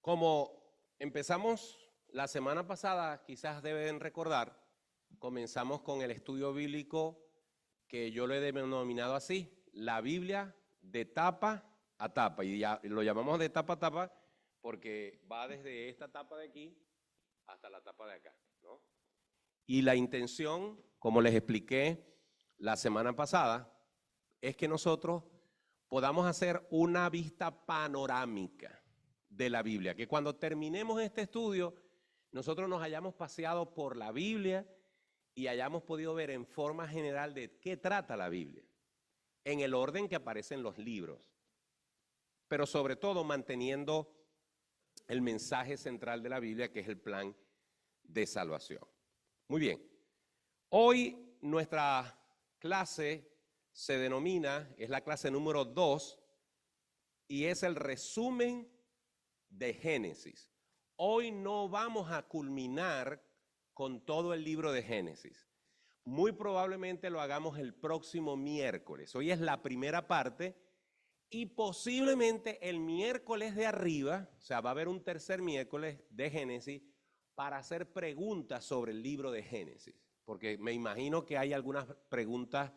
Como empezamos la semana pasada, quizás deben recordar, comenzamos con el estudio bíblico que yo lo he denominado así, la Biblia de tapa a tapa. Y ya lo llamamos de tapa a tapa porque va desde esta tapa de aquí hasta la tapa de acá, ¿no? Y la intención, como les expliqué la semana pasada, es que nosotros podamos hacer una vista panorámica de la Biblia, que cuando terminemos este estudio, nosotros nos hayamos paseado por la Biblia y hayamos podido ver en forma general de qué trata la Biblia, en el orden que aparecen los libros, pero sobre todo manteniendo el mensaje central de la Biblia, que es el plan de salvación. Muy bien, hoy nuestra clase se denomina, es la clase número 2, y es el resumen de Génesis. Hoy no vamos a culminar con todo el libro de Génesis. Muy probablemente lo hagamos el próximo miércoles. Hoy es la primera parte y posiblemente el miércoles de arriba, o sea, va a haber un tercer miércoles de Génesis para hacer preguntas sobre el libro de Génesis, porque me imagino que hay algunas preguntas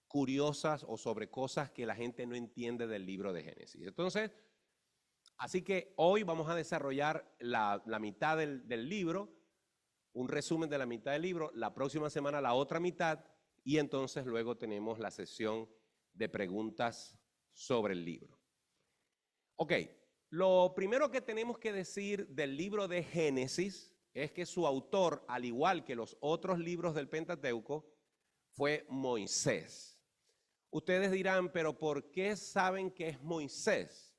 curiosas o sobre cosas que la gente no entiende del libro de Génesis. Entonces, así que hoy vamos a desarrollar la mitad del libro, un resumen de la mitad del libro, la próxima semana la otra mitad, y entonces luego tenemos la sesión de preguntas sobre el libro. Ok, lo primero que tenemos que decir del libro de Génesis es que su autor, al igual que los otros libros del Pentateuco, fue Moisés. Ustedes dirán, pero ¿por qué saben que es Moisés?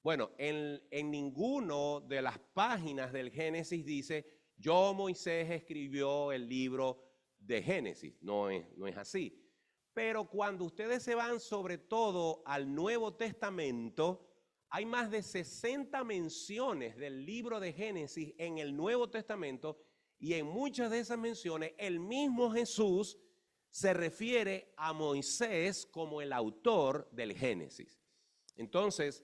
Bueno, en ninguno de las páginas del Génesis dice, yo Moisés escribió el libro de Génesis. No es así. Pero cuando ustedes se van sobre todo al Nuevo Testamento, hay más de 60 menciones del libro de Génesis en el Nuevo Testamento, y en muchas de esas menciones el mismo Jesús se refiere a Moisés como el autor del Génesis. Entonces,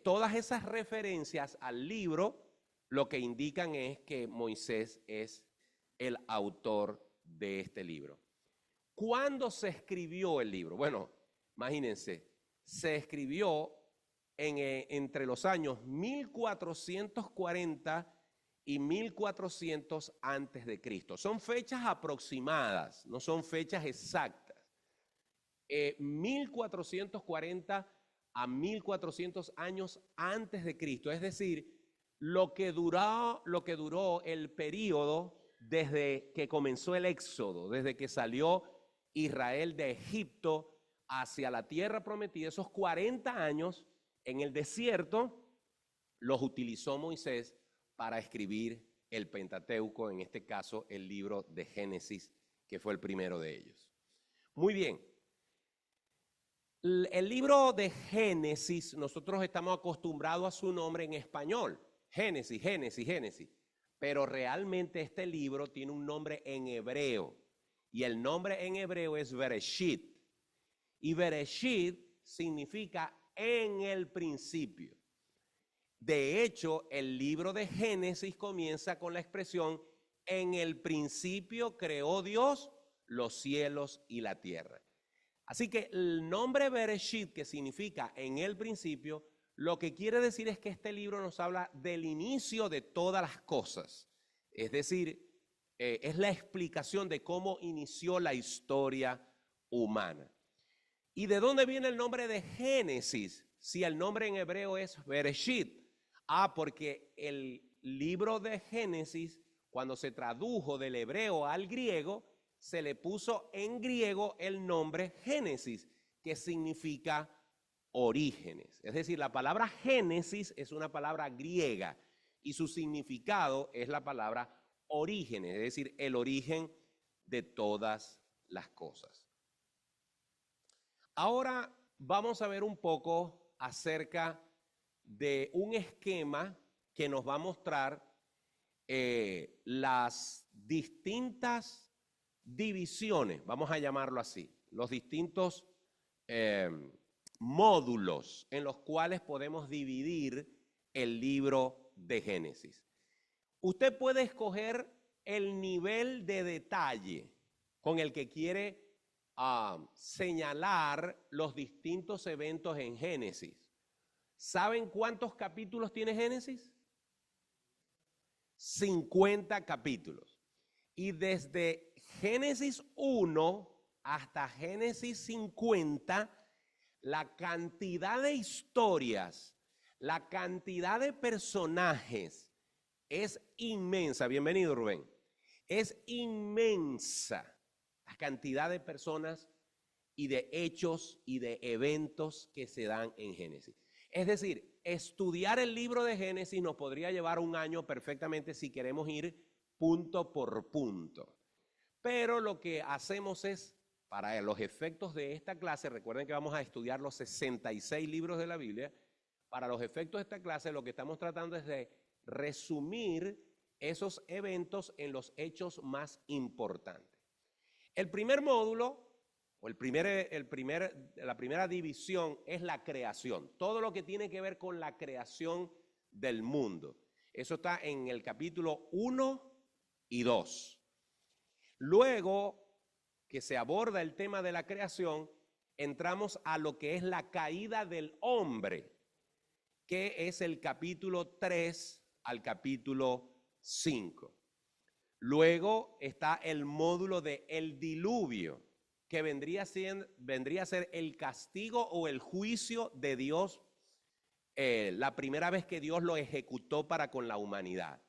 todas esas referencias al libro lo que indican es que Moisés es el autor de este libro. ¿Cuándo se escribió el libro? Bueno, imagínense, se escribió entre los años 1440 y 1400 antes de Cristo. Son fechas aproximadas, no son fechas exactas. 1440 a 1400 años antes de Cristo, es decir, lo que duró el periodo desde que comenzó el éxodo, desde que salió Israel de Egipto hacia la tierra prometida. Esos 40 años en el desierto los utilizó Moisés para escribir el Pentateuco, en este caso el libro de Génesis, que fue el primero de ellos. Muy bien. El libro de Génesis, nosotros estamos acostumbrados a su nombre en español, Génesis, Génesis, Génesis, pero realmente este libro tiene un nombre en hebreo, y el nombre en hebreo es Bereshit, y Bereshit significa en el principio. De hecho, el libro de Génesis comienza con la expresión, en el principio creó Dios los cielos y la tierra. Así que el nombre Bereshit, que significa en el principio, lo que quiere decir es que este libro nos habla del inicio de todas las cosas. Es decir, es la explicación de cómo inició la historia humana. ¿Y de dónde viene el nombre de Génesis? Si el nombre en hebreo es Bereshit. Porque el libro de Génesis, cuando se tradujo del hebreo al griego, se le puso en griego el nombre Génesis, que significa orígenes. Es decir, la palabra Génesis es una palabra griega y su significado es la palabra orígenes, es decir, el origen de todas las cosas. Ahora vamos a ver un poco acerca de un esquema que nos va a mostrar las distintas divisiones, vamos a llamarlo así, los distintos módulos en los cuales podemos dividir el libro de Génesis. Usted puede escoger el nivel de detalle con el que quiere señalar los distintos eventos en Génesis. ¿Saben cuántos capítulos tiene Génesis? 50 capítulos. Y desde Génesis 1 hasta Génesis 50, la cantidad de historias, la cantidad de personajes es inmensa. Bienvenido, Rubén. Es inmensa la cantidad de personas y de hechos y de eventos que se dan en Génesis. Es decir, estudiar el libro de Génesis nos podría llevar un año perfectamente si queremos ir punto por punto. Pero lo que hacemos es, para los efectos de esta clase, recuerden que vamos a estudiar los 66 libros de la Biblia, para los efectos de esta clase lo que estamos tratando es de resumir esos eventos en los hechos más importantes. El primer módulo, o la primera división es la creación, todo lo que tiene que ver con la creación del mundo. Eso está en el capítulo 1 y 2. Luego que se aborda el tema de la creación, entramos a lo que es la caída del hombre, que es el capítulo 3 al capítulo 5. Luego está el módulo de el diluvio, que vendría a ser el castigo o el juicio de Dios, la primera vez que Dios lo ejecutó para con la humanidad.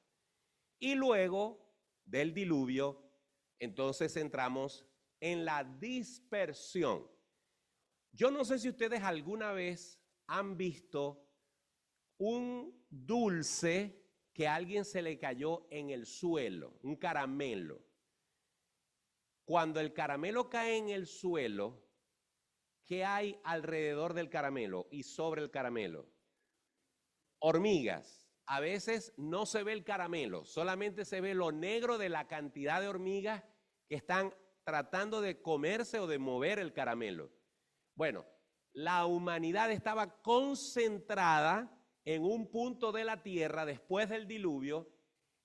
Y luego del diluvio, entonces entramos en la dispersión. Yo no sé si ustedes alguna vez han visto un dulce que a alguien se le cayó en el suelo, un caramelo. Cuando el caramelo cae en el suelo, ¿qué hay alrededor del caramelo y sobre el caramelo? Hormigas. A veces no se ve el caramelo, solamente se ve lo negro de la cantidad de hormigas que están tratando de comerse o de mover el caramelo. Bueno, la humanidad estaba concentrada en un punto de la tierra después del diluvio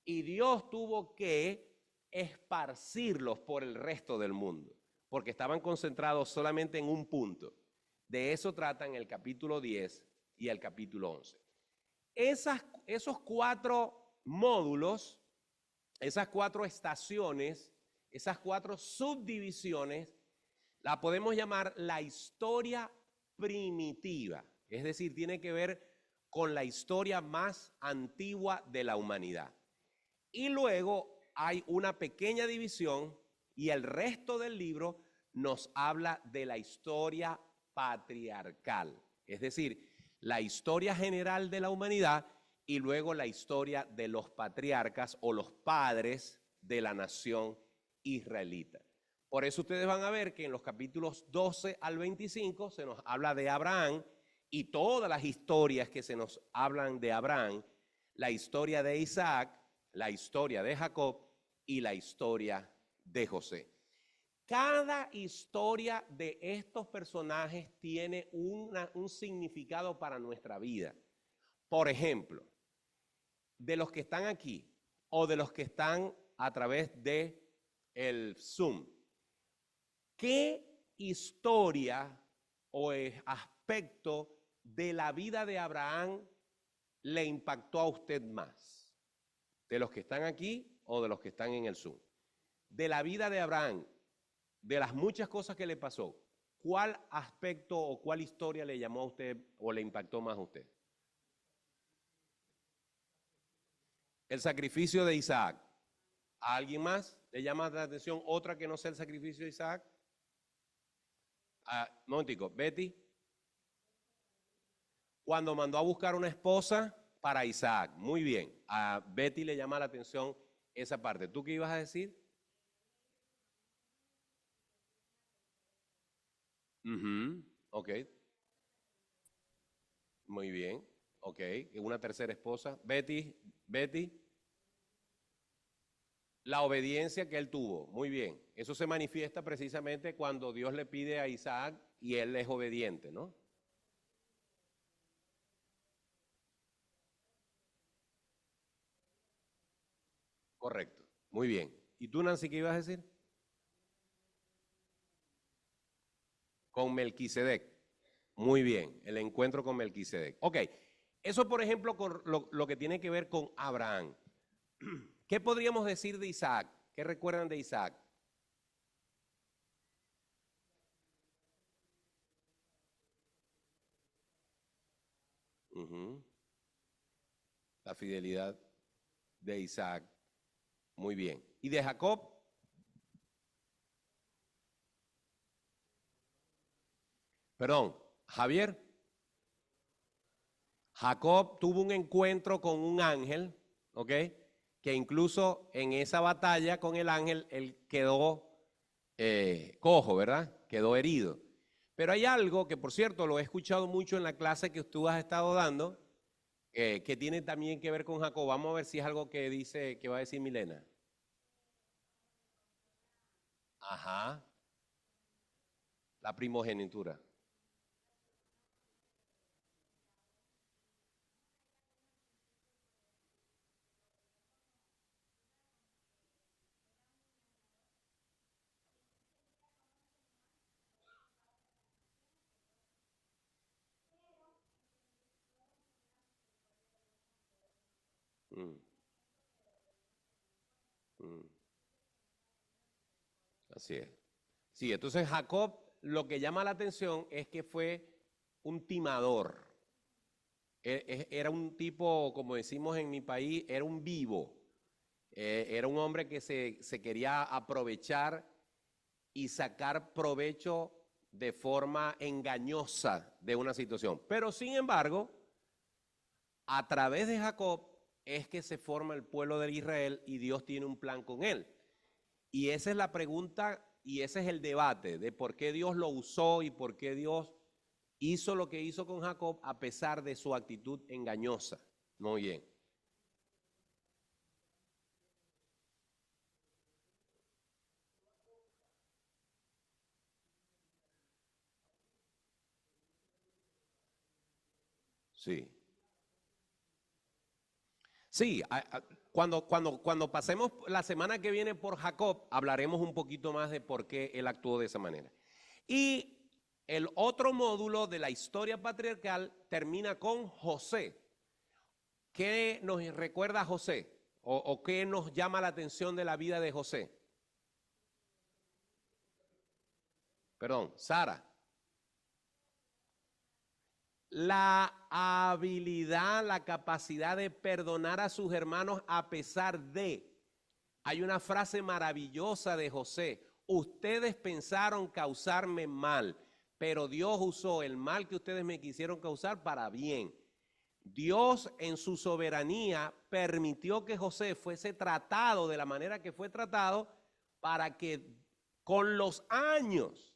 y Dios tuvo que esparcirlos por el resto del mundo, porque estaban concentrados solamente en un punto. De eso tratan el capítulo 10 y el capítulo 11. Esos 4 módulos, esas 4 estaciones, esas 4 subdivisiones, la podemos llamar la historia primitiva. Es decir, tiene que ver con la historia más antigua de la humanidad. Y luego hay una pequeña división y el resto del libro nos habla de la historia patriarcal. Es decir, la historia general de la humanidad y luego la historia de los patriarcas o los padres de la nación israelita. Por eso ustedes van a ver que en los capítulos 12 al 25 se nos habla de Abraham y todas las historias que se nos hablan de Abraham, la historia de Isaac, la historia de Jacob y la historia de José. Cada historia de estos personajes tiene un significado para nuestra vida. Por ejemplo, de los que están aquí o de los que están a través de el Zoom, ¿qué historia o aspecto de la vida de Abraham le impactó a usted más? ¿De los que están aquí o de los que están en el Zoom? De la vida de Abraham, de las muchas cosas que le pasó, ¿cuál aspecto o cuál historia le llamó a usted o le impactó más a usted? El sacrificio de Isaac. ¿A alguien más le llama la atención otra que no sea el sacrificio de Isaac? Momentico, Betty. Cuando mandó a buscar una esposa para Isaac. Muy bien. A Betty le llama la atención esa parte. ¿Tú qué ibas a decir? Ok. Muy bien. Ok. Una tercera esposa. Betty. La obediencia que él tuvo. Muy bien. Eso se manifiesta precisamente cuando Dios le pide a Isaac y él es obediente, ¿no? Correcto. Muy bien. ¿Y tú, Nancy, qué ibas a decir? Con Melquisedec. Muy bien, el encuentro con Melquisedec. Ok, eso por ejemplo con lo que tiene que ver con Abraham. ¿Qué podríamos decir de Isaac? ¿Qué recuerdan de Isaac? Ujú. La fidelidad de Isaac. Muy bien. ¿Y de Jacob? Perdón, Javier. Jacob tuvo un encuentro con un ángel, ¿ok? Que incluso en esa batalla con el ángel, él quedó cojo, ¿verdad? Quedó herido. Pero hay algo que, por cierto, lo he escuchado mucho en la clase que tú has estado dando, que tiene también que ver con Jacob. Vamos a ver si es algo que dice, que va a decir Milena. Ajá, la primogenitura. Mm, mm, así es. Sí, entonces Jacob lo que llama la atención es que fue un timador. Era un tipo, como decimos en mi país, era un vivo. Era un hombre que se quería aprovechar y sacar provecho de forma engañosa de una situación. Pero sin embargo, a través de Jacob es que se forma el pueblo de Israel y Dios tiene un plan con él. Y esa es la pregunta y ese es el debate de por qué Dios lo usó y por qué Dios hizo lo que hizo con Jacob a pesar de su actitud engañosa. Muy bien. Sí. Sí, cuando pasemos la semana que viene por Jacob, hablaremos un poquito más de por qué él actuó de esa manera. Y el otro módulo de la historia patriarcal termina con José. ¿Qué nos recuerda a José? ¿O qué nos llama la atención de la vida de José? Perdón, Sara. La habilidad, la capacidad de perdonar a sus hermanos a pesar de. Hay una frase maravillosa de José. Ustedes pensaron causarme mal, pero Dios usó el mal que ustedes me quisieron causar para bien. Dios en su soberanía permitió que José fuese tratado de la manera que fue tratado para que con los años,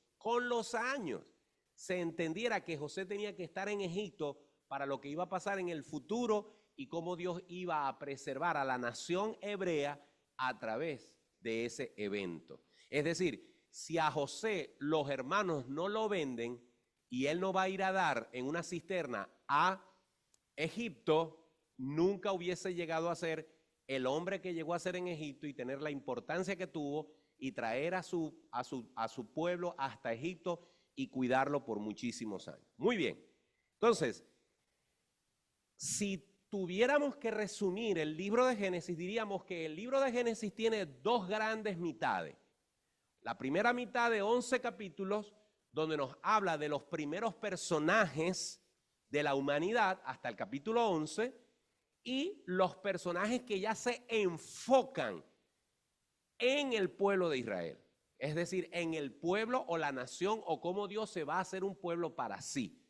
se entendiera que José tenía que estar en Egipto para lo que iba a pasar en el futuro y cómo Dios iba a preservar a la nación hebrea a través de ese evento. Es decir, si a José los hermanos no lo venden y él no va a ir a dar en una cisterna a Egipto, nunca hubiese llegado a ser el hombre que llegó a ser en Egipto y tener la importancia que tuvo y traer a su pueblo hasta Egipto y cuidarlo por muchísimos años. Muy bien. Entonces, si tuviéramos que resumir el libro de Génesis, diríamos que el libro de Génesis tiene dos grandes mitades. La primera mitad de 11 capítulos, donde nos habla de los primeros personajes de la humanidad hasta el capítulo 11, y los personajes que ya se enfocan en el pueblo de Israel. Es decir, en el pueblo o la nación o cómo Dios se va a hacer un pueblo para sí.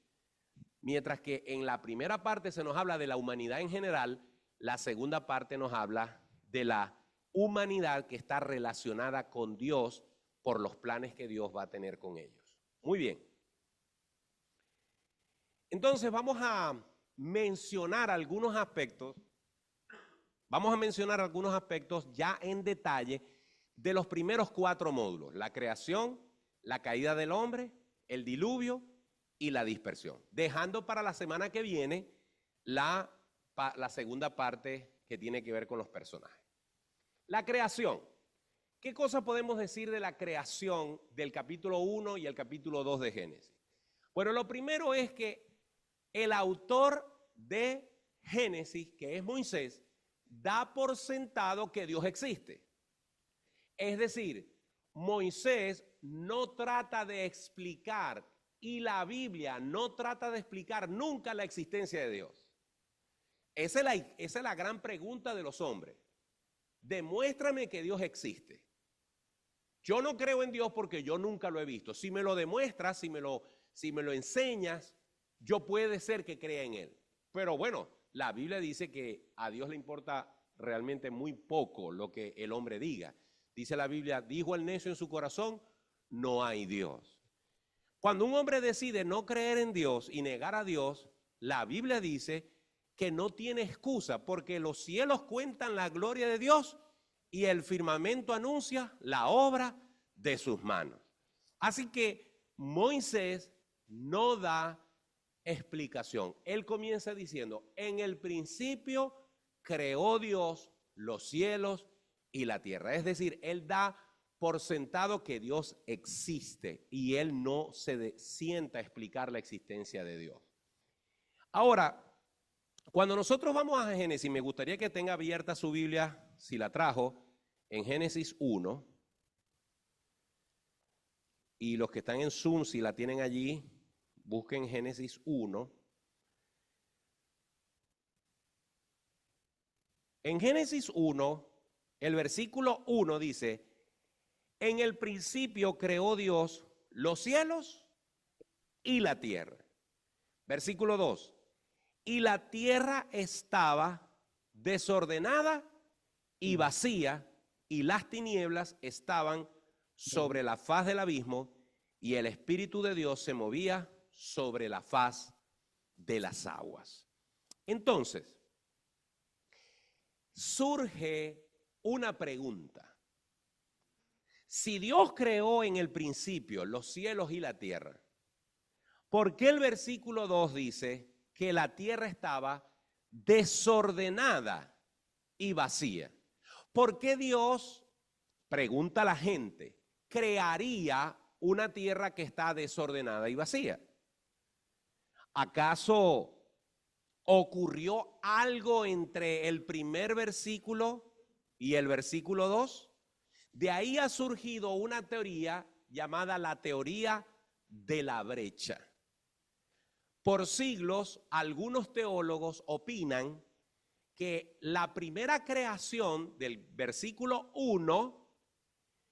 Mientras que en la primera parte se nos habla de la humanidad en general, la segunda parte nos habla de la humanidad que está relacionada con Dios por los planes que Dios va a tener con ellos. Muy bien. Entonces vamos a mencionar algunos aspectos, ya en detalle de los primeros 4 módulos: la creación, la caída del hombre, el diluvio y la dispersión, dejando para la semana que viene la segunda parte que tiene que ver con los personajes. La creación. ¿Qué cosa podemos decir de la creación del capítulo 1 y el capítulo 2 de Génesis? Bueno, lo primero es que el autor de Génesis, que es Moisés, da por sentado que Dios existe. Es decir, Moisés no trata de explicar y la Biblia no trata de explicar nunca la existencia de Dios. Esa es la gran pregunta de los hombres. Demuéstrame que Dios existe. Yo no creo en Dios porque yo nunca lo he visto. Si me lo demuestras, si me lo enseñas, yo puede ser que crea en Él. Pero bueno, la Biblia dice que a Dios le importa realmente muy poco lo que el hombre diga. Dice la Biblia, dijo el necio en su corazón, no hay Dios. Cuando un hombre decide no creer en Dios y negar a Dios, la Biblia dice que no tiene excusa porque los cielos cuentan la gloria de Dios y el firmamento anuncia la obra de sus manos. Así que Moisés no da explicación. Él comienza diciendo, en el principio creó Dios los cielos y la tierra. Es decir, él da por sentado que Dios existe y él no se sienta a explicar la existencia de Dios. Ahora, cuando nosotros vamos a Génesis, me gustaría que tenga abierta su Biblia, si la trajo, en Génesis 1. Y los que están en Zoom, si la tienen allí, busquen Génesis 1. En Génesis 1, el versículo 1 dice, en el principio creó Dios los cielos y la tierra. Versículo 2, y la tierra estaba desordenada y vacía, y las tinieblas estaban sobre la faz del abismo, y el Espíritu de Dios se movía sobre la faz de las aguas. Entonces, surge una pregunta. Si Dios creó en el principio los cielos y la tierra, ¿por qué el versículo 2 dice que la tierra estaba desordenada y vacía? ¿Por qué Dios, pregunta la gente, crearía una tierra que está desordenada y vacía? ¿Acaso ocurrió algo entre el primer versículo y el versículo 2? De ahí ha surgido una teoría llamada la teoría de la brecha. Por siglos, algunos teólogos opinan que la primera creación del versículo 1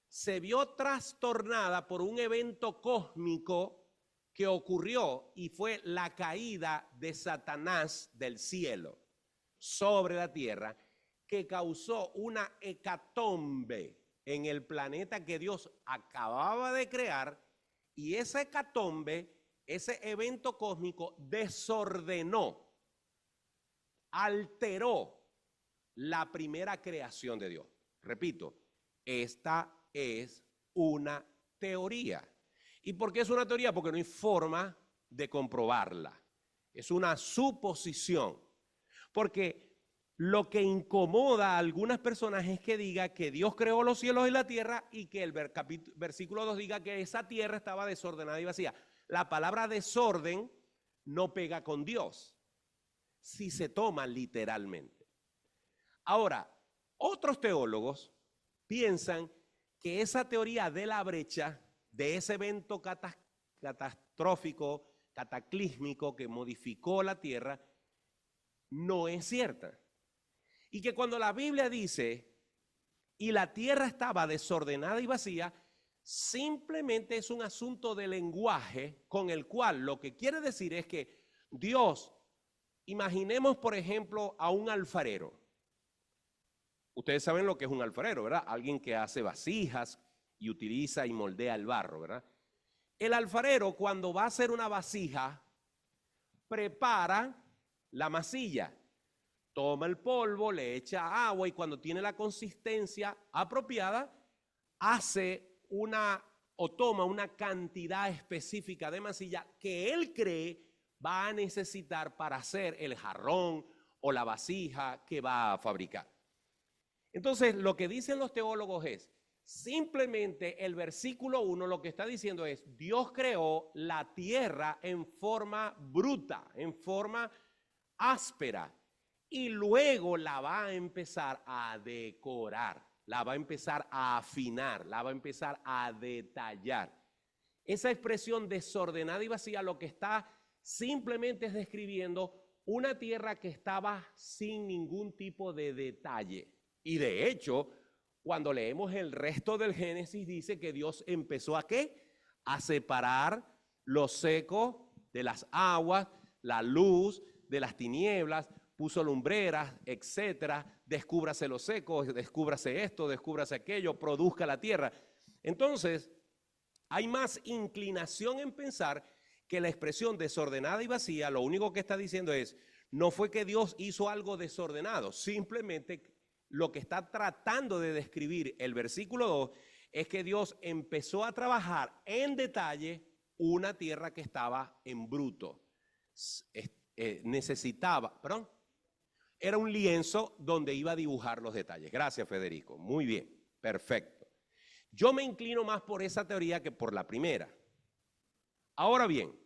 se vio trastornada por un evento cósmico que ocurrió y fue la caída de Satanás del cielo sobre la tierra, que causó una hecatombe en el planeta que Dios acababa de crear, y esa hecatombe, ese evento cósmico desordenó, alteró la primera creación de Dios. Repito, esta es una teoría. ¿Y por qué es una teoría? Porque no hay forma de comprobarla. Es una suposición. Porque lo que incomoda a algunas personas es que diga que Dios creó los cielos y la tierra y que el versículo 2 diga que esa tierra estaba desordenada y vacía. La palabra desorden no pega con Dios si se toma literalmente. Ahora, otros teólogos piensan que esa teoría de la brecha, de ese evento catastrófico, cataclísmico que modificó la tierra, no es cierta. Y que cuando la Biblia dice, y la tierra estaba desordenada y vacía, simplemente es un asunto de lenguaje con el cual lo que quiere decir es que Dios, imaginemos por ejemplo a un alfarero. Ustedes saben lo que es un alfarero, ¿verdad? Alguien que hace vasijas y utiliza y moldea el barro, ¿verdad? El alfarero, cuando va a hacer una vasija, prepara la masilla. Toma el polvo, le echa agua y cuando tiene la consistencia apropiada, toma una cantidad específica de masilla que él cree va a necesitar para hacer el jarrón o la vasija que va a fabricar. Entonces, lo que dicen los teólogos es, simplemente el versículo 1 lo que está diciendo es, Dios creó la tierra en forma bruta, en forma áspera, y luego la va a empezar a decorar, la va a empezar a afinar, la va a empezar a detallar. Esa expresión desordenada y vacía lo que está simplemente es describiendo una tierra que estaba sin ningún tipo de detalle. Y de hecho, cuando leemos el resto del Génesis, dice que Dios empezó ¿a qué? A separar lo seco de las aguas, la luz de las tinieblas, puso lumbreras, etcétera, descúbrase lo seco, descúbrase esto, descúbrase aquello, produzca la tierra. Entonces, hay más inclinación en pensar que la expresión desordenada y vacía, lo único que está diciendo es, no fue que Dios hizo algo desordenado, simplemente lo que está tratando de describir el versículo 2 es que Dios empezó a trabajar en detalle una tierra que estaba en bruto. Era un lienzo donde iba a dibujar los detalles. Gracias, Federico. Muy bien, perfecto. Yo me inclino más por esa teoría que por la primera. Ahora bien,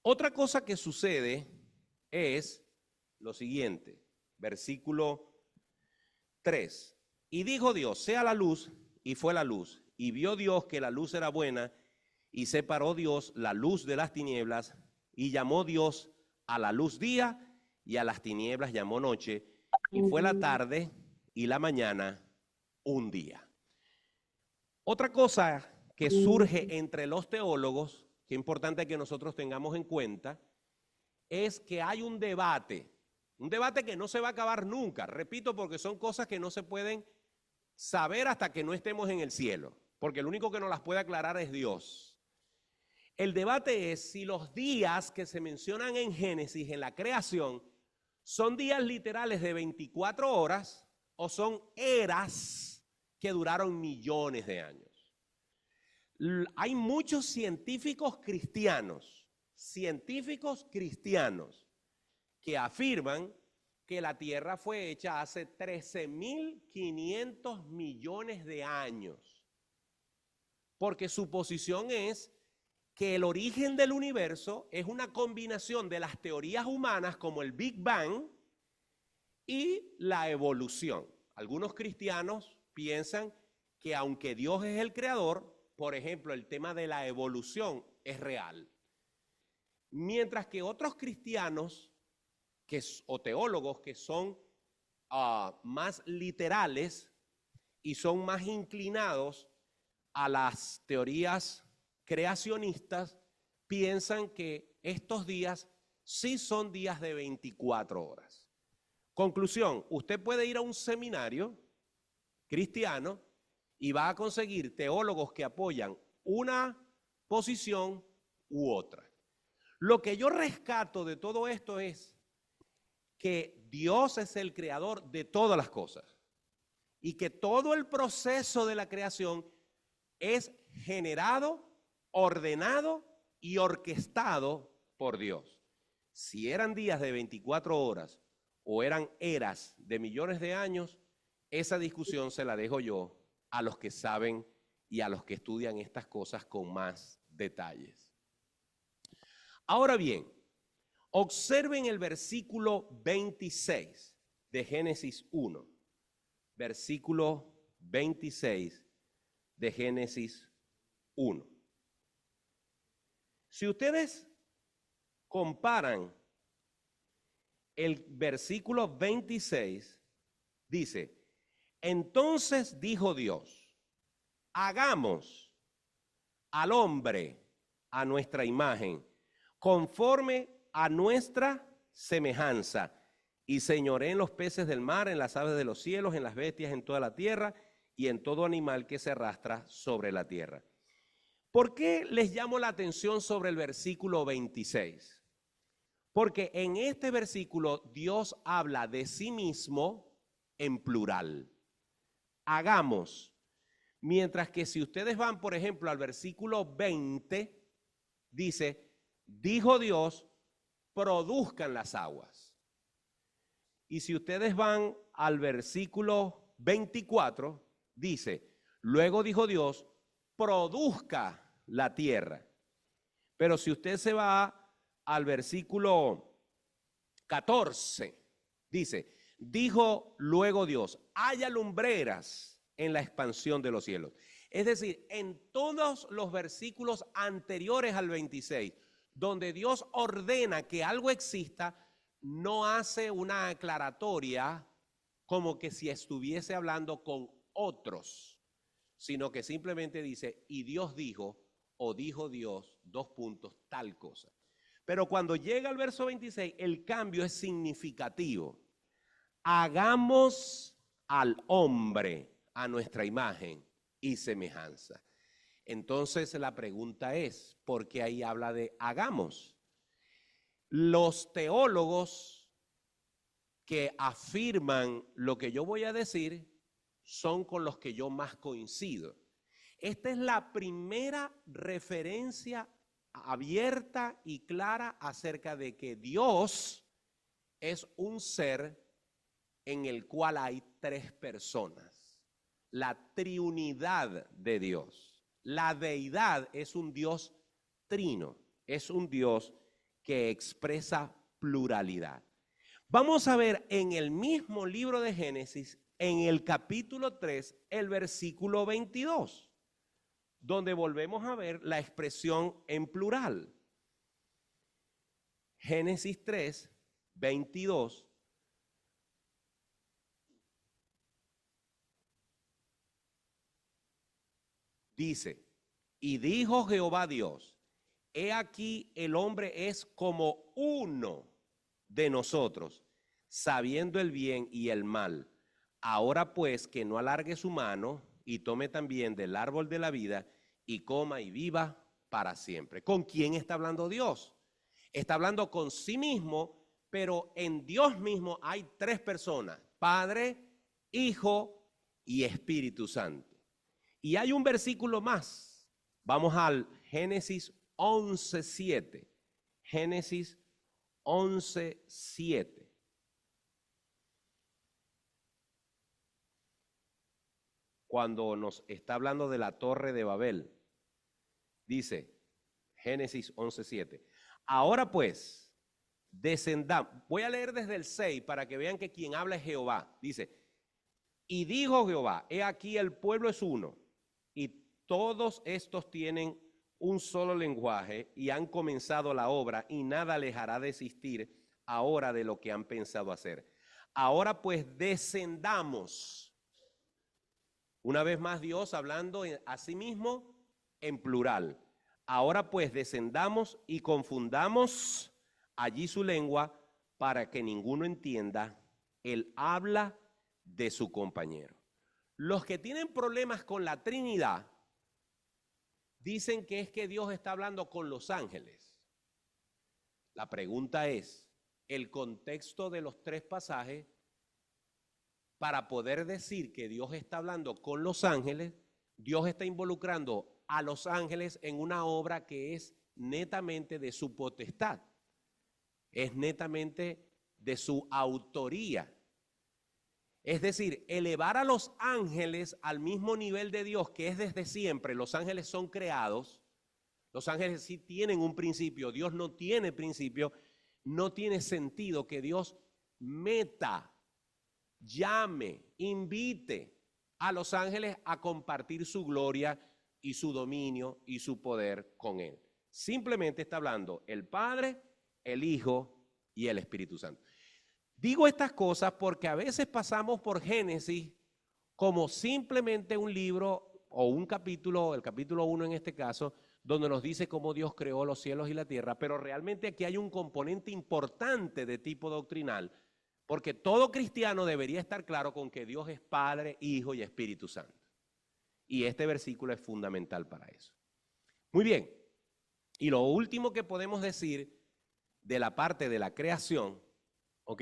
otra cosa que sucede es lo siguiente, versículo 3. Y dijo Dios, sea la luz, y fue la luz. Y vio Dios que la luz era buena, y separó Dios la luz de las tinieblas, y llamó Dios a la luz día, y a las tinieblas llamó noche, y fue la tarde y la mañana un día. Otra cosa que surge entre los teólogos, que es importante que nosotros tengamos en cuenta, es que hay un debate que no se va a acabar nunca, repito, porque son cosas que no se pueden saber hasta que no estemos en el cielo, porque el único que nos las puede aclarar es Dios. El debate es si los días que se mencionan en Génesis, en la creación, son días literales de 24 horas o son eras que duraron millones de años. Hay muchos científicos cristianos que afirman que la Tierra fue hecha hace 13.500 millones de años, porque su posición es que el origen del universo es una combinación de las teorías humanas como el Big Bang y la evolución. Algunos cristianos piensan que aunque Dios es el creador, por ejemplo, el tema de la evolución es real. Mientras que otros cristianos o teólogos que son más literales y son más inclinados a las teorías creacionistas, piensan que estos días sí son días de 24 horas. Conclusión, usted puede ir a un seminario cristiano y va a conseguir teólogos que apoyan una posición u otra. Lo que yo rescato de todo esto es que Dios es el creador de todas las cosas y que todo el proceso de la creación es generado, ordenado y orquestado por Dios. Si eran días de 24 horas o eran eras de millones de años, esa discusión se la dejo yo a los que saben y a los que estudian estas cosas con más detalles. Ahora bien, observen el versículo 26 de Génesis 1. Versículo 26 de Génesis 1. Si ustedes comparan el versículo 26, dice, entonces dijo Dios, hagamos al hombre a nuestra imagen, conforme a nuestra semejanza, y señoré en los peces del mar, en las aves de los cielos, en las bestias, en toda la tierra, y en todo animal que se arrastra sobre la tierra. ¿Por qué les llamo la atención sobre el versículo 26? Porque en este versículo Dios habla de sí mismo en plural. Hagamos. Mientras que si ustedes van, por ejemplo, al versículo 20, dice, dijo Dios, produzcan las aguas. Y si ustedes van al versículo 24, dice, luego dijo Dios, produzca la tierra. Pero si usted se va al versículo 14, dice, dijo luego Dios, haya lumbreras en la expansión de los cielos. Es decir, en todos los versículos anteriores al 26, donde Dios ordena que algo exista, no hace una aclaratoria como que si estuviese hablando con otros, sino que simplemente dice, y Dios dijo, o dijo Dios, dos puntos, tal cosa. Pero cuando llega al verso 26, el cambio es significativo. Hagamos al hombre a nuestra imagen y semejanza. Entonces la pregunta es, ¿por qué ahí habla de hagamos? Los teólogos que afirman lo que yo voy a decir son con los que yo más coincido. Esta es la primera referencia abierta y clara acerca de que Dios es un ser en el cual hay tres personas. La triunidad de Dios. La deidad es un Dios trino, es un Dios que expresa pluralidad. Vamos a ver en el mismo libro de Génesis, en el capítulo 3, el versículo 22, donde volvemos a ver la expresión en plural. Génesis 3, 22. Dice, y dijo Jehová Dios, he aquí el hombre es como uno de nosotros, sabiendo el bien y el mal. Ahora pues que no alargue su mano y tome también del árbol de la vida y coma y viva para siempre. ¿Con quién está hablando Dios? Está hablando con sí mismo, pero en Dios mismo hay tres personas, Padre, Hijo y Espíritu Santo. Y hay un versículo más. Vamos al Génesis 11:7. Génesis 11:7. Cuando nos está hablando de la Torre de Babel, dice Génesis 11:7. Ahora pues, descendamos. Voy a leer desde el 6 para que vean que quien habla es Jehová. Dice, y dijo Jehová, he aquí el pueblo es uno, y todos estos tienen un solo lenguaje y han comenzado la obra y nada les hará desistir ahora de lo que han pensado hacer. Ahora pues descendamos. Una vez más Dios hablando a sí mismo en plural. Ahora pues descendamos y confundamos allí su lengua para que ninguno entienda el habla de su compañero. Los que tienen problemas con la Trinidad dicen que es que Dios está hablando con los ángeles. La pregunta es, el contexto de los tres pasajes para poder decir que Dios está hablando con los ángeles, Dios está involucrando a los ángeles en una obra que es netamente de su potestad, es netamente de su autoría. Es decir, elevar a los ángeles al mismo nivel de Dios, que es desde siempre. Los ángeles son creados, los ángeles sí tienen un principio, Dios no tiene principio. No tiene sentido que Dios meta, llame, invite a los ángeles a compartir su gloria y su dominio y su poder con él. Simplemente está hablando el Padre, el Hijo y el Espíritu Santo. Digo estas cosas porque a veces pasamos por Génesis como simplemente un libro o un capítulo, el capítulo 1 en este caso, donde nos dice cómo Dios creó los cielos y la tierra, pero realmente aquí hay un componente importante de tipo doctrinal, porque todo cristiano debería estar claro con que Dios es Padre, Hijo y Espíritu Santo. Y este versículo es fundamental para eso. Muy bien, y lo último que podemos decir de la parte de la creación, ¿ok?,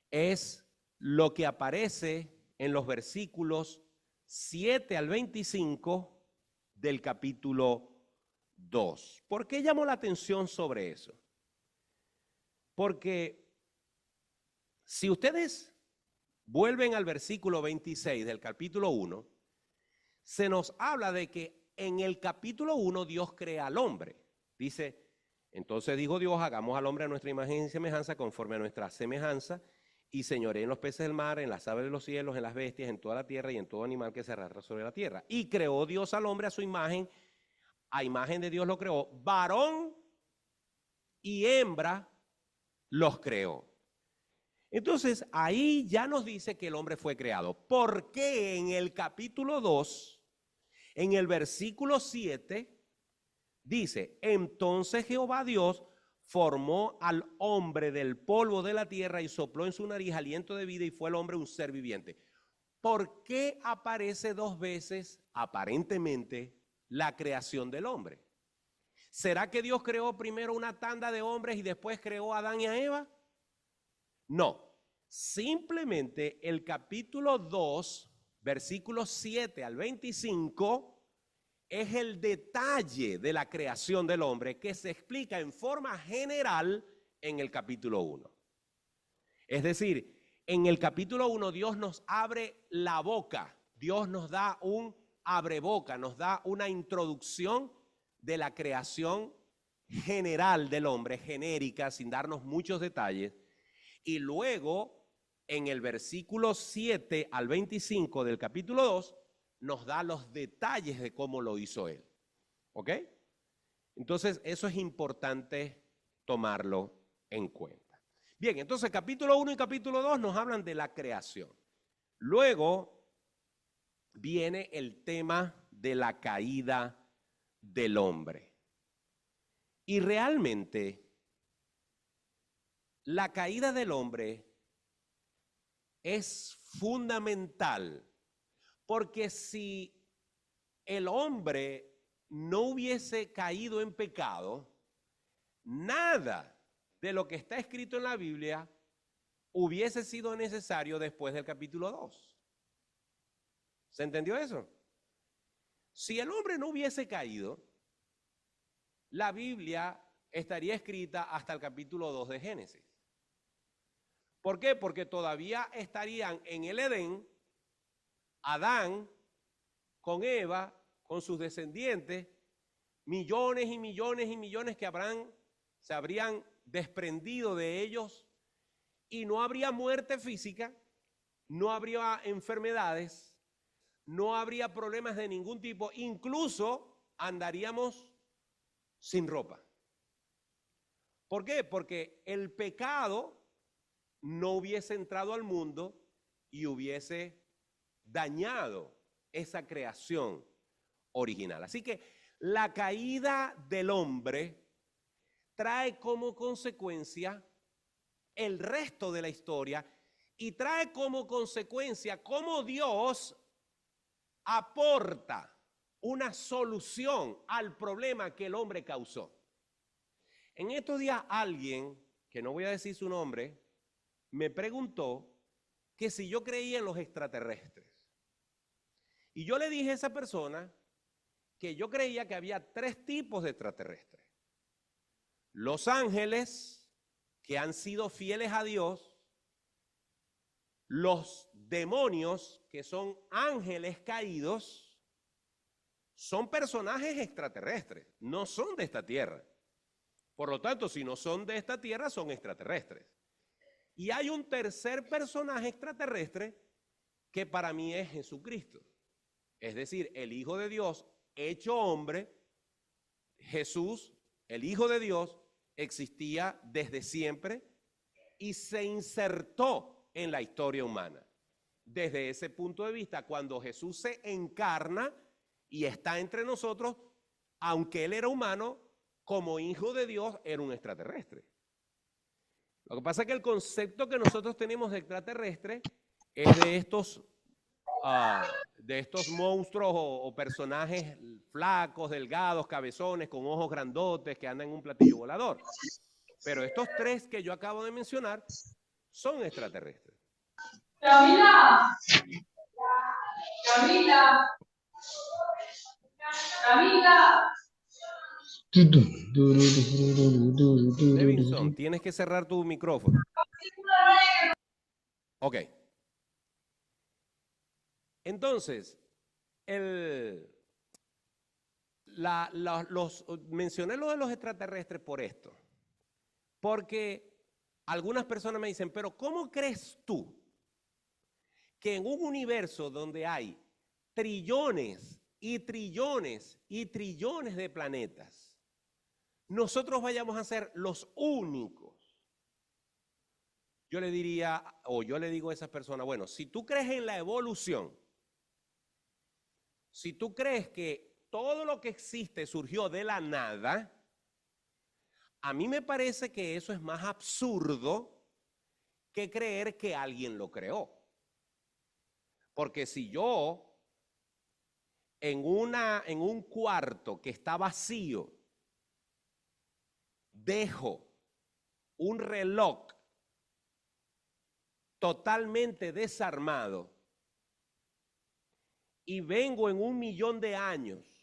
es lo que aparece en los versículos 7 al 25 del capítulo 2. ¿Por qué llamó la atención sobre eso? Porque Si ustedes vuelven al versículo 26 del capítulo 1, se nos habla de que en el capítulo 1 Dios crea al hombre. Dice, entonces dijo Dios, hagamos al hombre a nuestra imagen y semejanza, conforme a nuestra semejanza, y señoree en los peces del mar, en las aves de los cielos, en las bestias, en toda la tierra y en todo animal que se arrastra sobre la tierra. Y creó Dios al hombre a su imagen, a imagen de Dios lo creó, varón y hembra los creó. Entonces, ahí ya nos dice que el hombre fue creado. ¿Por qué en el capítulo 2, en el versículo 7, dice, entonces Jehová Dios formó al hombre del polvo de la tierra y sopló en su nariz aliento de vida y fue el hombre un ser viviente? ¿Por qué aparece dos veces, aparentemente, la creación del hombre? ¿Será que Dios creó primero una tanda de hombres y después creó a Adán y a Eva? No, simplemente el capítulo 2, versículos 7 al 25, es el detalle de la creación del hombre que se explica en forma general en el capítulo 1. Es decir, en el capítulo 1 Dios nos abre la boca, Dios nos da un abreboca, nos da una introducción de la creación general del hombre, genérica, sin darnos muchos detalles. Y luego, en el versículo 7 al 25 del capítulo 2, nos da los detalles de cómo lo hizo él. ¿Ok? Entonces, eso es importante tomarlo en cuenta. Bien, entonces capítulo 1 y capítulo 2 nos hablan de la creación. Luego viene el tema de la caída del hombre. Y realmente la caída del hombre es fundamental, porque si el hombre no hubiese caído en pecado, nada de lo que está escrito en la Biblia hubiese sido necesario después del capítulo 2. ¿Se entendió eso? Si el hombre no hubiese caído, la Biblia estaría escrita hasta el capítulo 2 de Génesis. ¿Por qué? Porque todavía estarían en el Edén Adán con Eva, con sus descendientes, millones y millones y millones que se habrían desprendido de ellos, y no habría muerte física, no habría enfermedades, no habría problemas de ningún tipo, incluso andaríamos sin ropa. ¿Por qué? Porque el pecado no hubiese entrado al mundo y hubiese dañado esa creación original. Así que la caída del hombre trae como consecuencia el resto de la historia y trae como consecuencia cómo Dios aporta una solución al problema que el hombre causó. En estos días alguien, que no voy a decir su nombre, me preguntó que si yo creía en los extraterrestres. Y yo le dije a esa persona que yo creía que había tres tipos de extraterrestres. Los ángeles, que han sido fieles a Dios. Los demonios, que son ángeles caídos, son personajes extraterrestres, no son de esta tierra. Por lo tanto, si no son de esta tierra, son extraterrestres. Y hay un tercer personaje extraterrestre que para mí es Jesucristo. Es decir, el Hijo de Dios hecho hombre. Jesús, el Hijo de Dios, existía desde siempre y se insertó en la historia humana. Desde ese punto de vista, cuando Jesús se encarna y está entre nosotros, aunque él era humano, como Hijo de Dios era un extraterrestre. Lo que pasa es que el concepto que nosotros tenemos de extraterrestre es de estos monstruos o personajes flacos, delgados, cabezones, con ojos grandotes que andan en un platillo volador. Pero estos tres que yo acabo de mencionar son extraterrestres. Camila. Camila. Camila. Levinson, tienes que cerrar tu micrófono. Ok. Entonces, mencioné lo de los extraterrestres por esto. Porque algunas personas me dicen, pero ¿cómo crees tú que en un universo donde hay trillones y trillones y trillones de planetas, nosotros vayamos a ser los únicos? Yo le diría, o yo le digo a esas personas, bueno, si tú crees en la evolución, si tú crees que todo lo que existe surgió de la nada, a mí me parece que eso es más absurdo que creer que alguien lo creó. Porque si yo en un cuarto que está vacío dejo un reloj totalmente desarmado y vengo en 1.000.000 de años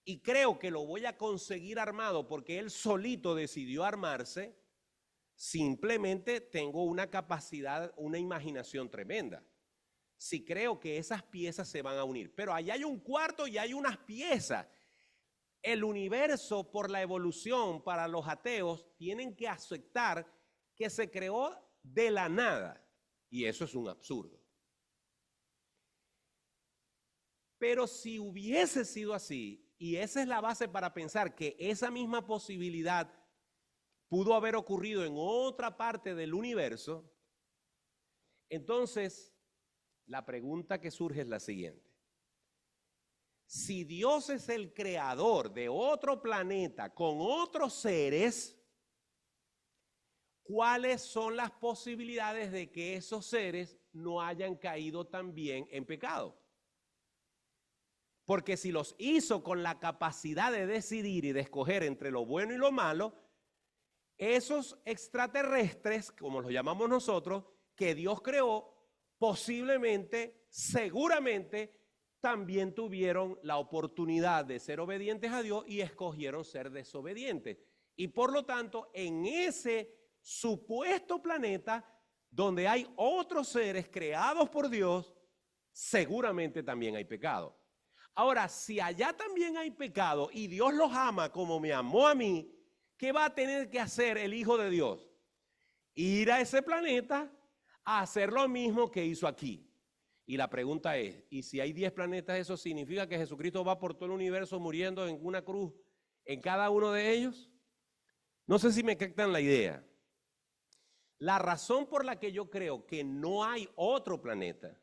y creo que lo voy a conseguir armado porque él solito decidió armarse, simplemente tengo una capacidad, una imaginación tremenda. Si creo que esas piezas se van a unir, pero allá hay un cuarto y hay unas piezas. El universo, por la evolución, para los ateos, tienen que aceptar que se creó de la nada. Y eso es un absurdo. Pero si hubiese sido así, y esa es la base para pensar que esa misma posibilidad pudo haber ocurrido en otra parte del universo, entonces la pregunta que surge es la siguiente. Si Dios es el creador de otro planeta con otros seres, ¿cuáles son las posibilidades de que esos seres no hayan caído también en pecado? Porque si los hizo con la capacidad de decidir y de escoger entre lo bueno y lo malo, esos extraterrestres, como los llamamos nosotros, que Dios creó, posiblemente, seguramente, también tuvieron la oportunidad de ser obedientes a Dios y escogieron ser desobedientes. Y por lo tanto, en ese supuesto planeta, donde hay otros seres creados por Dios, seguramente también hay pecado. Ahora, si allá también hay pecado y Dios los ama como me amó a mí, ¿qué va a tener que hacer el Hijo de Dios? Ir a ese planeta a hacer lo mismo que hizo aquí. Y la pregunta es, ¿y si hay 10 planetas, eso significa que Jesucristo va por todo el universo muriendo en una cruz en cada uno de ellos? No sé si me captan la idea. La razón por la que yo creo que no hay otro planeta,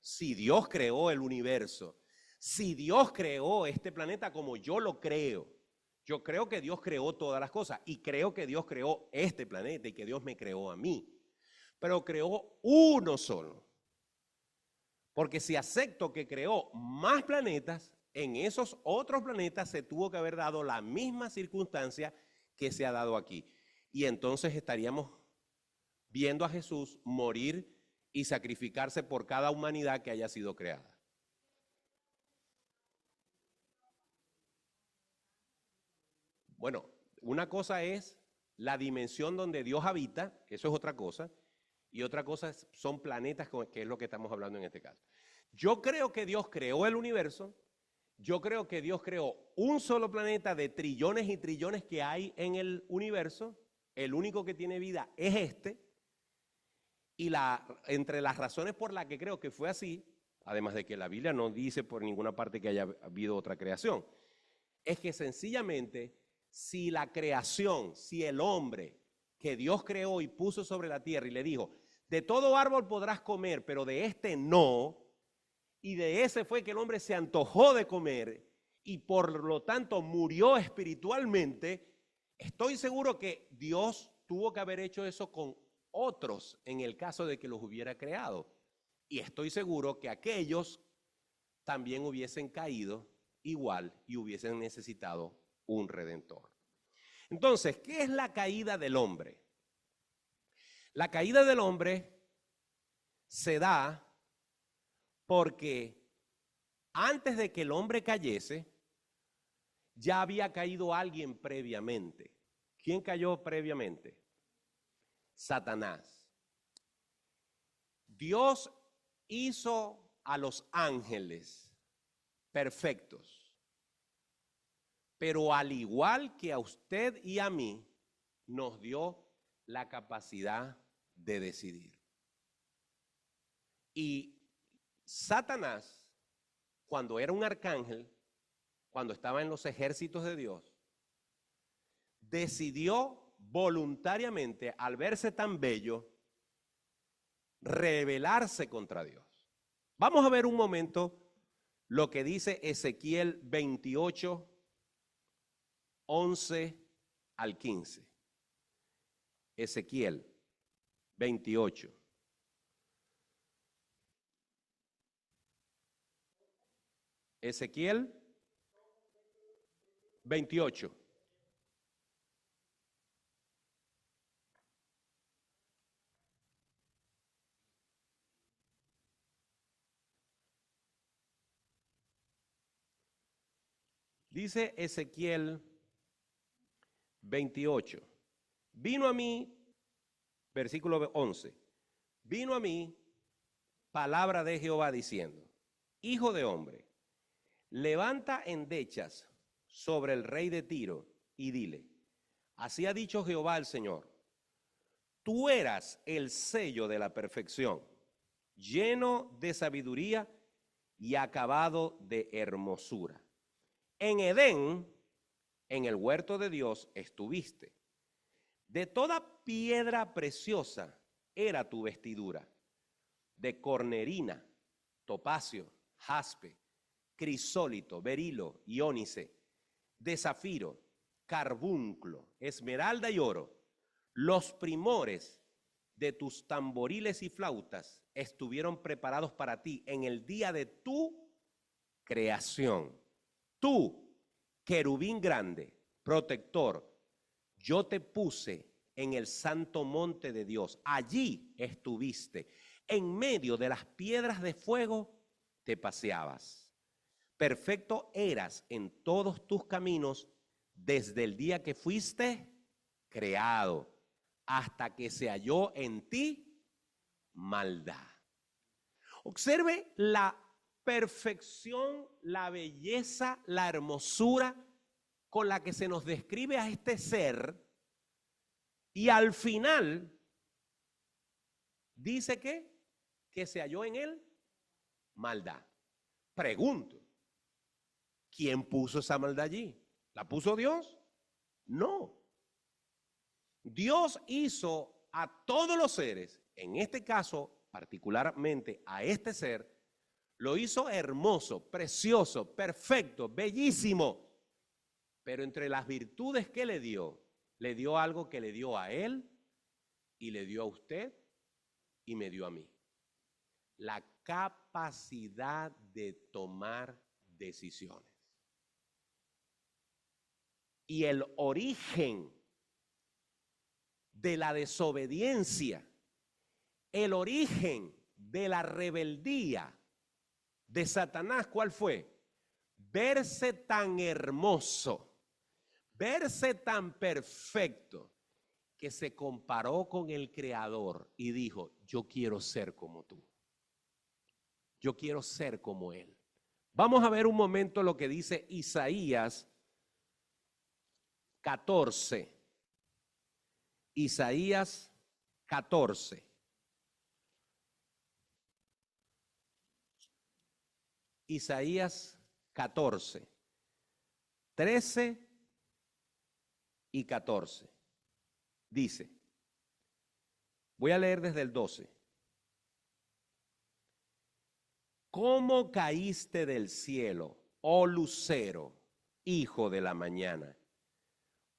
si Dios creó el universo, si Dios creó este planeta como yo lo creo, yo creo que Dios creó todas las cosas y creo que Dios creó este planeta y que Dios me creó a mí, pero creó uno solo. Porque si acepto que creó más planetas, en esos otros planetas se tuvo que haber dado la misma circunstancia que se ha dado aquí. Y entonces estaríamos viendo a Jesús morir y sacrificarse por cada humanidad que haya sido creada. Bueno, una cosa es la dimensión donde Dios habita, que eso es otra cosa, y otra cosa son planetas, que es lo que estamos hablando en este caso. Yo creo que Dios creó el universo, yo creo que Dios creó un solo planeta de trillones y trillones que hay en el universo, el único que tiene vida es este, y entre las razones por las que creo que fue así, además de que la Biblia no dice por ninguna parte que haya habido otra creación, es que sencillamente si la creación, si el hombre que Dios creó y puso sobre la tierra y le dijo, de todo árbol podrás comer, pero de este no, y de ese fue que el hombre se antojó de comer y por lo tanto murió espiritualmente, estoy seguro que Dios tuvo que haber hecho eso con otros en el caso de que los hubiera creado. Y estoy seguro que aquellos también hubiesen caído igual y hubiesen necesitado un redentor. Entonces, ¿qué es la caída del hombre? La caída del hombre se da porque antes de que el hombre cayese, ya había caído alguien previamente. ¿Quién cayó previamente? Satanás. Dios hizo a los ángeles perfectos, pero al igual que a usted y a mí, nos dio la capacidad de decidir. Y Satanás, cuando era un arcángel, cuando estaba en los ejércitos de Dios, decidió voluntariamente, al verse tan bello, rebelarse contra Dios. Vamos a ver un momento lo que dice Ezequiel 28, 11 al 15. Ezequiel 28. Ezequiel 28. Dice Ezequiel 28. Vino a mí, versículo 11, vino a mí palabra de Jehová diciendo, hijo de hombre, levanta endechas sobre el rey de Tiro y dile, así ha dicho Jehová el Señor, tú eras el sello de la perfección, lleno de sabiduría y acabado de hermosura. En Edén, en el huerto de Dios, estuviste. De toda piedra preciosa era tu vestidura, de cornerina, topacio, jaspe, crisólito, berilo y ónice, de zafiro, carbunclo, esmeralda y oro. Los primores de tus tamboriles y flautas estuvieron preparados para ti en el día de tu creación. Tú, querubín grande, protector, yo te puse en el santo monte de Dios. Allí estuviste. En medio de las piedras de fuego te paseabas. Perfecto eras en todos tus caminos desde el día que fuiste creado hasta que se halló en ti maldad. Observe la perfección, la belleza, la hermosura con la que se nos describe a este ser, y al final dice que se halló en él maldad. Pregunto, ¿quién puso esa maldad allí? ¿La puso Dios? No. Dios hizo a todos los seres, en este caso particularmente a este ser, lo hizo hermoso, precioso, perfecto, bellísimo. Pero entre las virtudes que le dio algo que le dio a él y le dio a usted y me dio a mí. La capacidad de tomar decisiones. Y el origen de la desobediencia, el origen de la rebeldía de Satanás, ¿cuál fue? Verse tan hermoso, verse tan perfecto, que se comparó con el Creador y dijo, yo quiero ser como tú. Yo quiero ser como Él. Vamos a ver un momento lo que dice Isaías 14. Isaías 14. Isaías 14, 13 y 14. Dice, voy a leer desde el 12. ¿Cómo caíste del cielo, oh lucero, hijo de la mañana?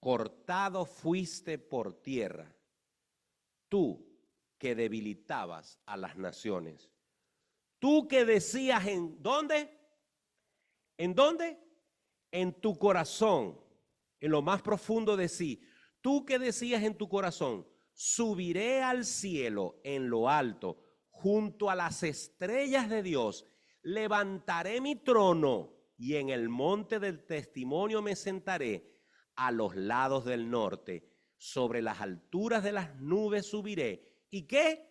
Cortado fuiste por tierra, tú que debilitabas a las naciones. Tú que decías, ¿en dónde? ¿En dónde? En tu corazón, en lo más profundo de sí. Tú que decías en tu corazón, subiré al cielo en lo alto, junto a las estrellas de Dios, levantaré mi trono y en el monte del testimonio me sentaré a los lados del norte, sobre las alturas de las nubes subiré. ¿Y qué?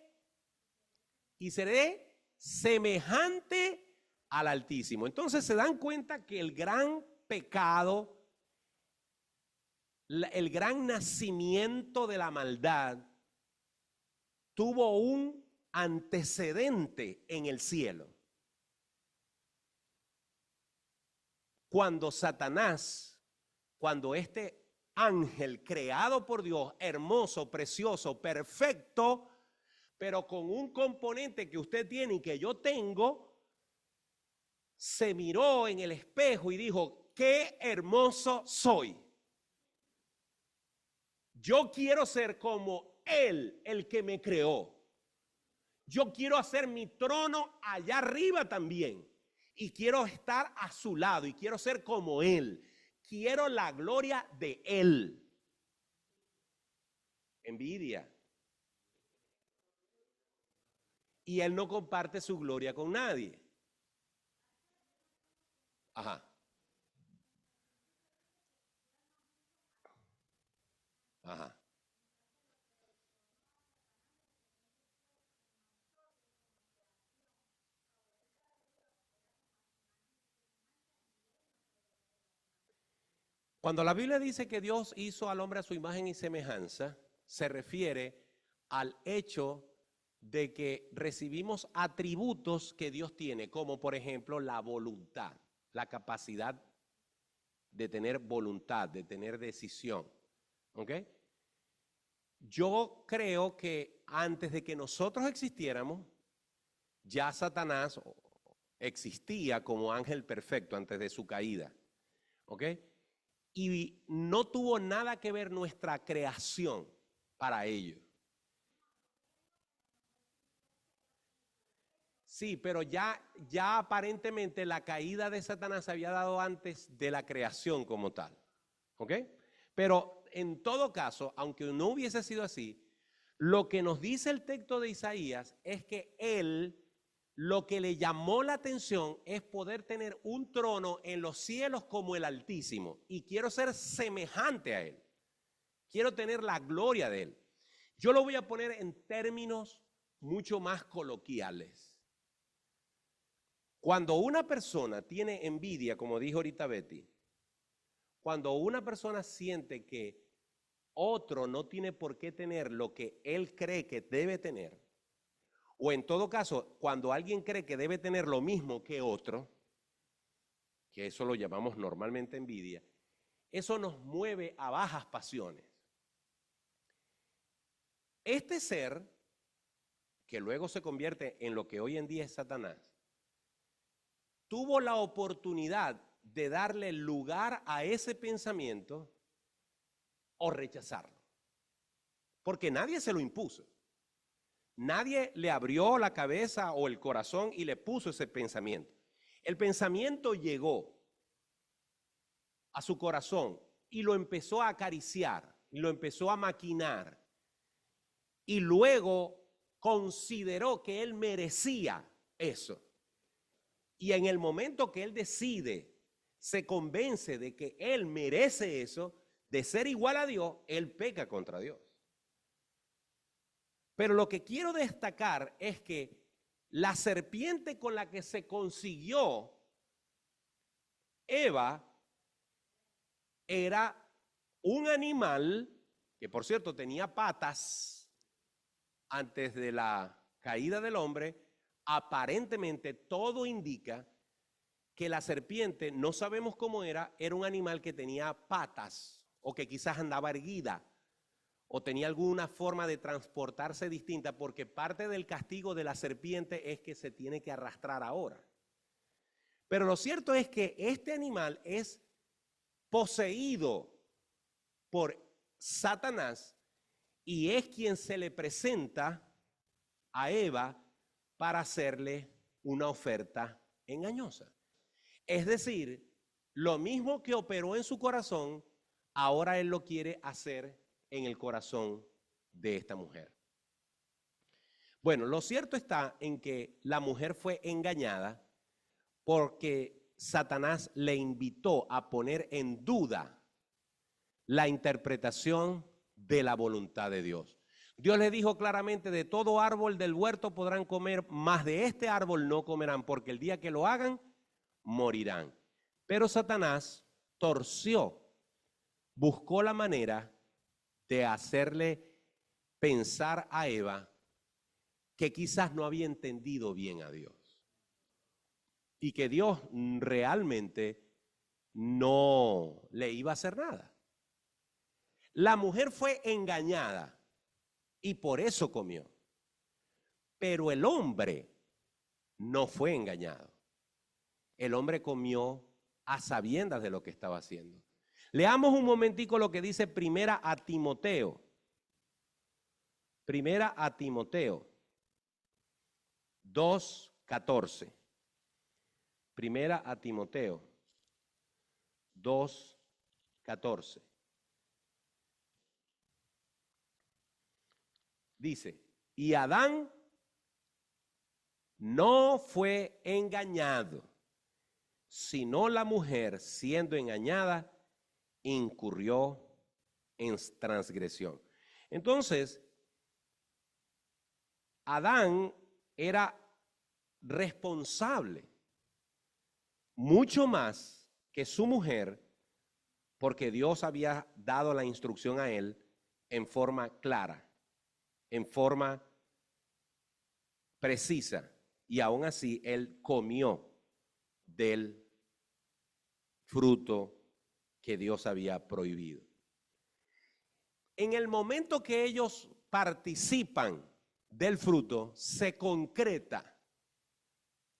y seré semejante al Altísimo. Entonces se dan cuenta que el gran pecado, el gran nacimiento de la maldad tuvo un antecedente en el cielo. Cuando Satanás, cuando este ángel creado por Dios, hermoso, precioso, perfecto, pero con un componente que usted tiene y que yo tengo, se miró en el espejo y dijo, qué hermoso soy. Yo quiero ser como Él, el que me creó. Yo quiero hacer mi trono allá arriba también. Y quiero estar a su lado y quiero ser como Él. Quiero la gloria de Él. Envidia. Y Él no comparte su gloria con nadie. Ajá. Ajá. Cuando la Biblia dice que Dios hizo al hombre a su imagen y semejanza, se refiere al hecho de que recibimos atributos que Dios tiene, como por ejemplo la voluntad, la capacidad de tener voluntad, de tener decisión. ¿Ok? Yo creo que antes de que nosotros existiéramos, ya Satanás existía como ángel perfecto antes de su caída. ¿Ok? Y no tuvo nada que ver nuestra creación para ello. Sí, pero ya aparentemente la caída de Satanás se había dado antes de la creación como tal. ¿Ok? Pero en todo caso, aunque no hubiese sido así, lo que nos dice el texto de Isaías es que él, lo que le llamó la atención es poder tener un trono en los cielos como el Altísimo. Y quiero ser semejante a él. Quiero tener la gloria de él. Yo lo voy a poner en términos mucho más coloquiales. Cuando una persona tiene envidia, como dijo ahorita Betty, cuando una persona siente que otro no tiene por qué tener lo que él cree que debe tener, o en todo caso, cuando alguien cree que debe tener lo mismo que otro, que eso lo llamamos normalmente envidia, eso nos mueve a bajas pasiones. Este ser, que luego se convierte en lo que hoy en día es Satanás, tuvo la oportunidad de darle lugar a ese pensamiento o rechazarlo. Porque nadie se lo impuso. Nadie le abrió la cabeza o el corazón y le puso ese pensamiento. El pensamiento llegó a su corazón y lo empezó a acariciar, y lo empezó a maquinar. Y luego consideró que él merecía eso. Y en el momento que él decide, se convence de que él merece eso, de ser igual a Dios, él peca contra Dios. Pero lo que quiero destacar es que la serpiente con la que se consiguió Eva era un animal que, por cierto, tenía patas antes de la caída del hombre. Aparentemente todo indica que la serpiente, no sabemos cómo era un animal que tenía patas o que quizás andaba erguida o tenía alguna forma de transportarse distinta, porque parte del castigo de la serpiente es que se tiene que arrastrar ahora. Pero lo cierto es que este animal es poseído por Satanás y es quien se le presenta a Eva para hacerle una oferta engañosa. Es decir, lo mismo que operó en su corazón, ahora él lo quiere hacer en el corazón de esta mujer. Bueno, lo cierto está en que la mujer fue engañada porque Satanás le invitó a poner en duda la interpretación de la voluntad de Dios. Dios les dijo claramente, de todo árbol del huerto podrán comer, mas de este árbol no comerán, porque el día que lo hagan, morirán. Pero Satanás buscó la manera de hacerle pensar a Eva que quizás no había entendido bien a Dios y que Dios realmente no le iba a hacer nada. La mujer fue engañada y por eso comió. Pero el hombre no fue engañado. El hombre comió a sabiendas de lo que estaba haciendo. Leamos un momentico lo que dice Primera a Timoteo. Primera a Timoteo 2:14. Primera a Timoteo 2:14. Dice, y Adán no fue engañado, sino la mujer, siendo engañada, incurrió en transgresión. Entonces, Adán era responsable mucho más que su mujer, porque Dios había dado la instrucción a él en forma clara, en forma precisa, y aún así él comió del fruto que Dios había prohibido. En el momento que ellos participan del fruto, se concreta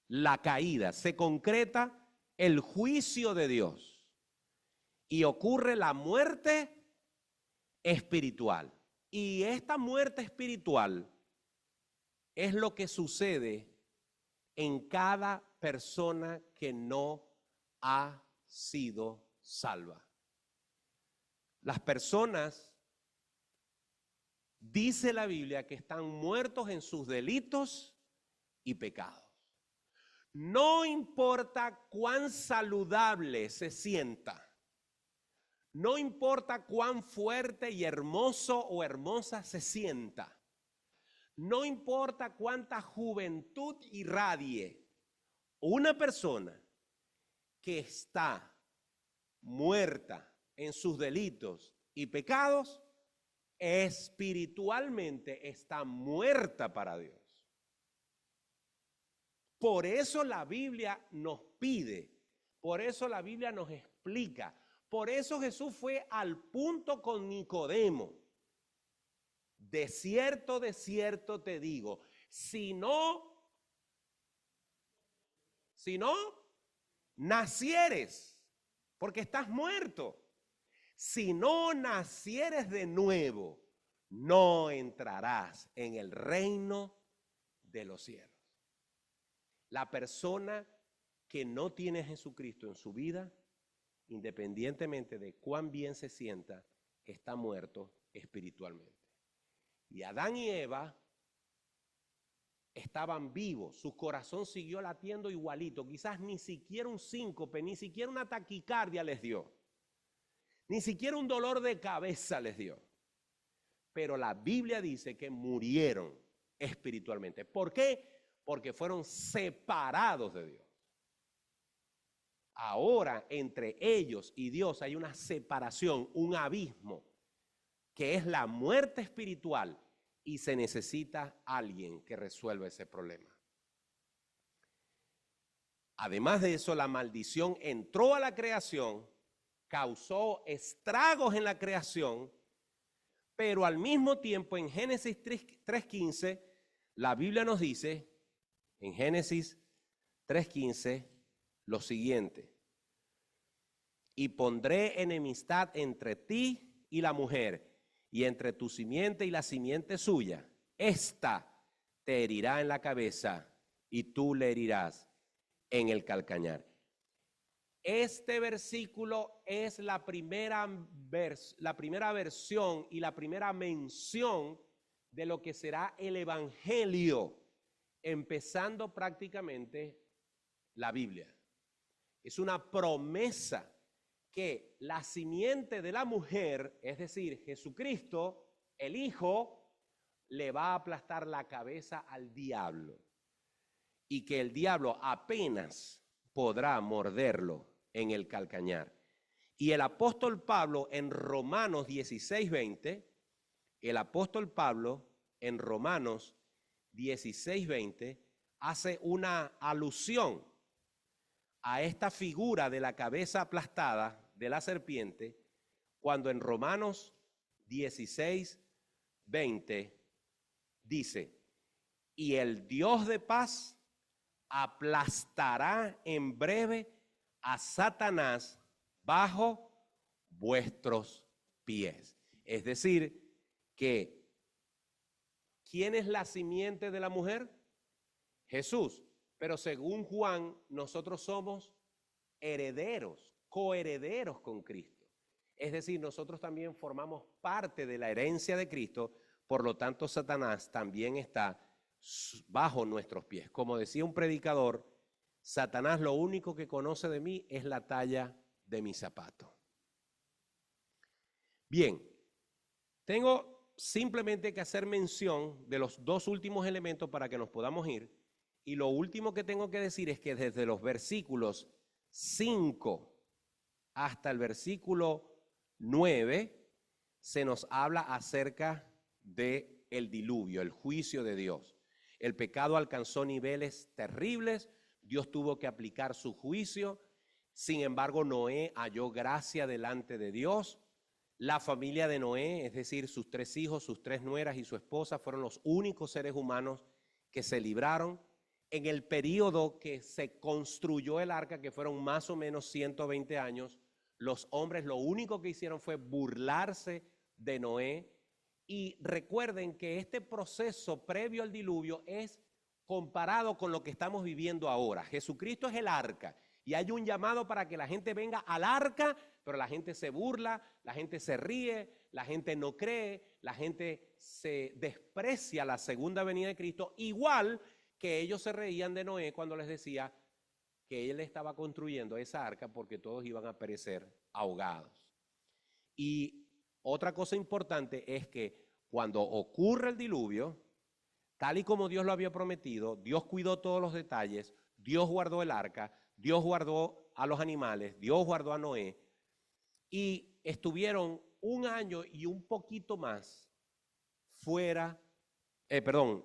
la caída, se concreta el juicio de Dios y ocurre la muerte espiritual. Y esta muerte espiritual es lo que sucede en cada persona que no ha sido salva. Las personas, dice la Biblia, que están muertos en sus delitos y pecados. No importa cuán saludable se sienta, no importa cuán fuerte y hermoso o hermosa se sienta, no importa cuánta juventud irradie, una persona que está muerta en sus delitos y pecados, espiritualmente está muerta para Dios. Por eso la Biblia nos pide, por eso la Biblia nos explica, por eso Jesús fue al punto con Nicodemo. De cierto te digo, si no nacieres, porque estás muerto, si no nacieres de nuevo, no entrarás en el reino de los cielos. La persona que no tiene a Jesucristo en su vida, independientemente de cuán bien se sienta, está muerto espiritualmente. Y Adán y Eva estaban vivos, su corazón siguió latiendo igualito, quizás ni siquiera un síncope, ni siquiera una taquicardia les dio, ni siquiera un dolor de cabeza les dio. Pero la Biblia dice que murieron espiritualmente. ¿Por qué? Porque fueron separados de Dios. Ahora entre ellos y Dios hay una separación, un abismo, que es la muerte espiritual, y se necesita alguien que resuelva ese problema. Además de eso, la maldición entró a la creación, causó estragos en la creación, pero al mismo tiempo en Génesis 3:15, la Biblia nos dice, en Génesis 3:15, lo siguiente: y pondré enemistad entre ti y la mujer, y entre tu simiente y la simiente suya. Esta te herirá en la cabeza y tú le herirás en el calcañar. Este versículo es la primera versión y la primera mención de lo que será el evangelio, empezando prácticamente la Biblia. Es una promesa que la simiente de la mujer, es decir, Jesucristo, el Hijo, le va a aplastar la cabeza al diablo y que el diablo apenas podrá morderlo en el calcañar. Y el apóstol Pablo en Romanos 16:20, el apóstol Pablo en Romanos 16:20 hace una alusión a esta figura de la cabeza aplastada de la serpiente, cuando en Romanos 16:20 dice: y el Dios de paz aplastará en breve a Satanás bajo vuestros pies. Es decir, que ¿quién es la simiente de la mujer? Jesús. Pero según Juan, nosotros somos herederos, coherederos con Cristo. Es decir, nosotros también formamos parte de la herencia de Cristo, por lo tanto Satanás también está bajo nuestros pies. Como decía un predicador, Satanás lo único que conoce de mí es la talla de mi zapato. Bien, tengo simplemente que hacer mención de los dos últimos elementos para que nos podamos ir. Y lo último que tengo que decir es que desde los versículos 5 hasta el versículo 9 se nos habla acerca de el diluvio, el juicio de Dios. El pecado alcanzó niveles terribles, Dios tuvo que aplicar su juicio. Sin embargo, Noé halló gracia delante de Dios. La familia de Noé, es decir, sus 3 hijos, sus 3 nueras y su esposa, fueron los únicos seres humanos que se libraron. En el periodo que se construyó el arca, que fueron más o menos 120 años, los hombres lo único que hicieron fue burlarse de Noé. Y recuerden que este proceso previo al diluvio es comparado con lo que estamos viviendo ahora. Jesucristo es el arca y hay un llamado para que la gente venga al arca, pero la gente se burla, la gente se ríe, la gente no cree, la gente se desprecia la segunda venida de Cristo, igual que ellos se reían de Noé cuando les decía que él estaba construyendo esa arca porque todos iban a perecer ahogados. Y otra cosa importante es que cuando ocurre el diluvio, tal y como Dios lo había prometido, Dios cuidó todos los detalles, Dios guardó el arca, Dios guardó a los animales, Dios guardó a Noé, y estuvieron 1 año y un poquito más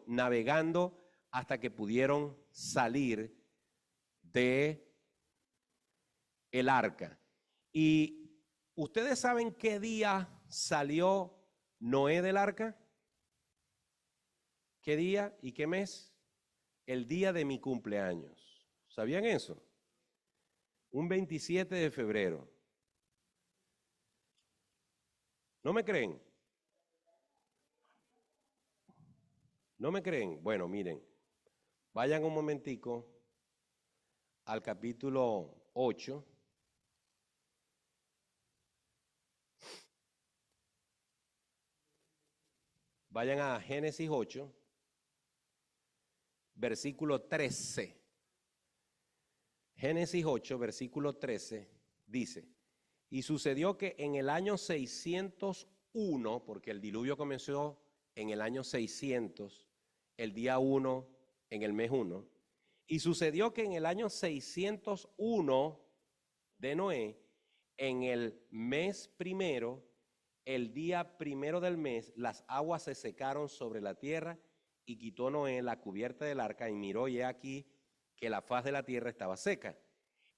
navegando hasta que pudieron salir de el arca. Y ustedes saben qué día salió Noé del arca. ¿Qué día y qué mes? El día de mi cumpleaños. ¿Sabían eso? Un 27 de febrero. ¿No me creen? ¿No me creen? Bueno, miren, vayan un momentico al capítulo 8. Vayan a Génesis 8, versículo 13. Génesis 8, versículo 13, dice: y sucedió que en el año 601, porque el diluvio comenzó en el año 600, el día 1, en el mes 1, y sucedió que en el año 601 de Noé, en el mes primero, el día primero del mes, las aguas se secaron sobre la tierra, y quitó Noé la cubierta del arca, y miró, y he aquí que la faz de la tierra estaba seca.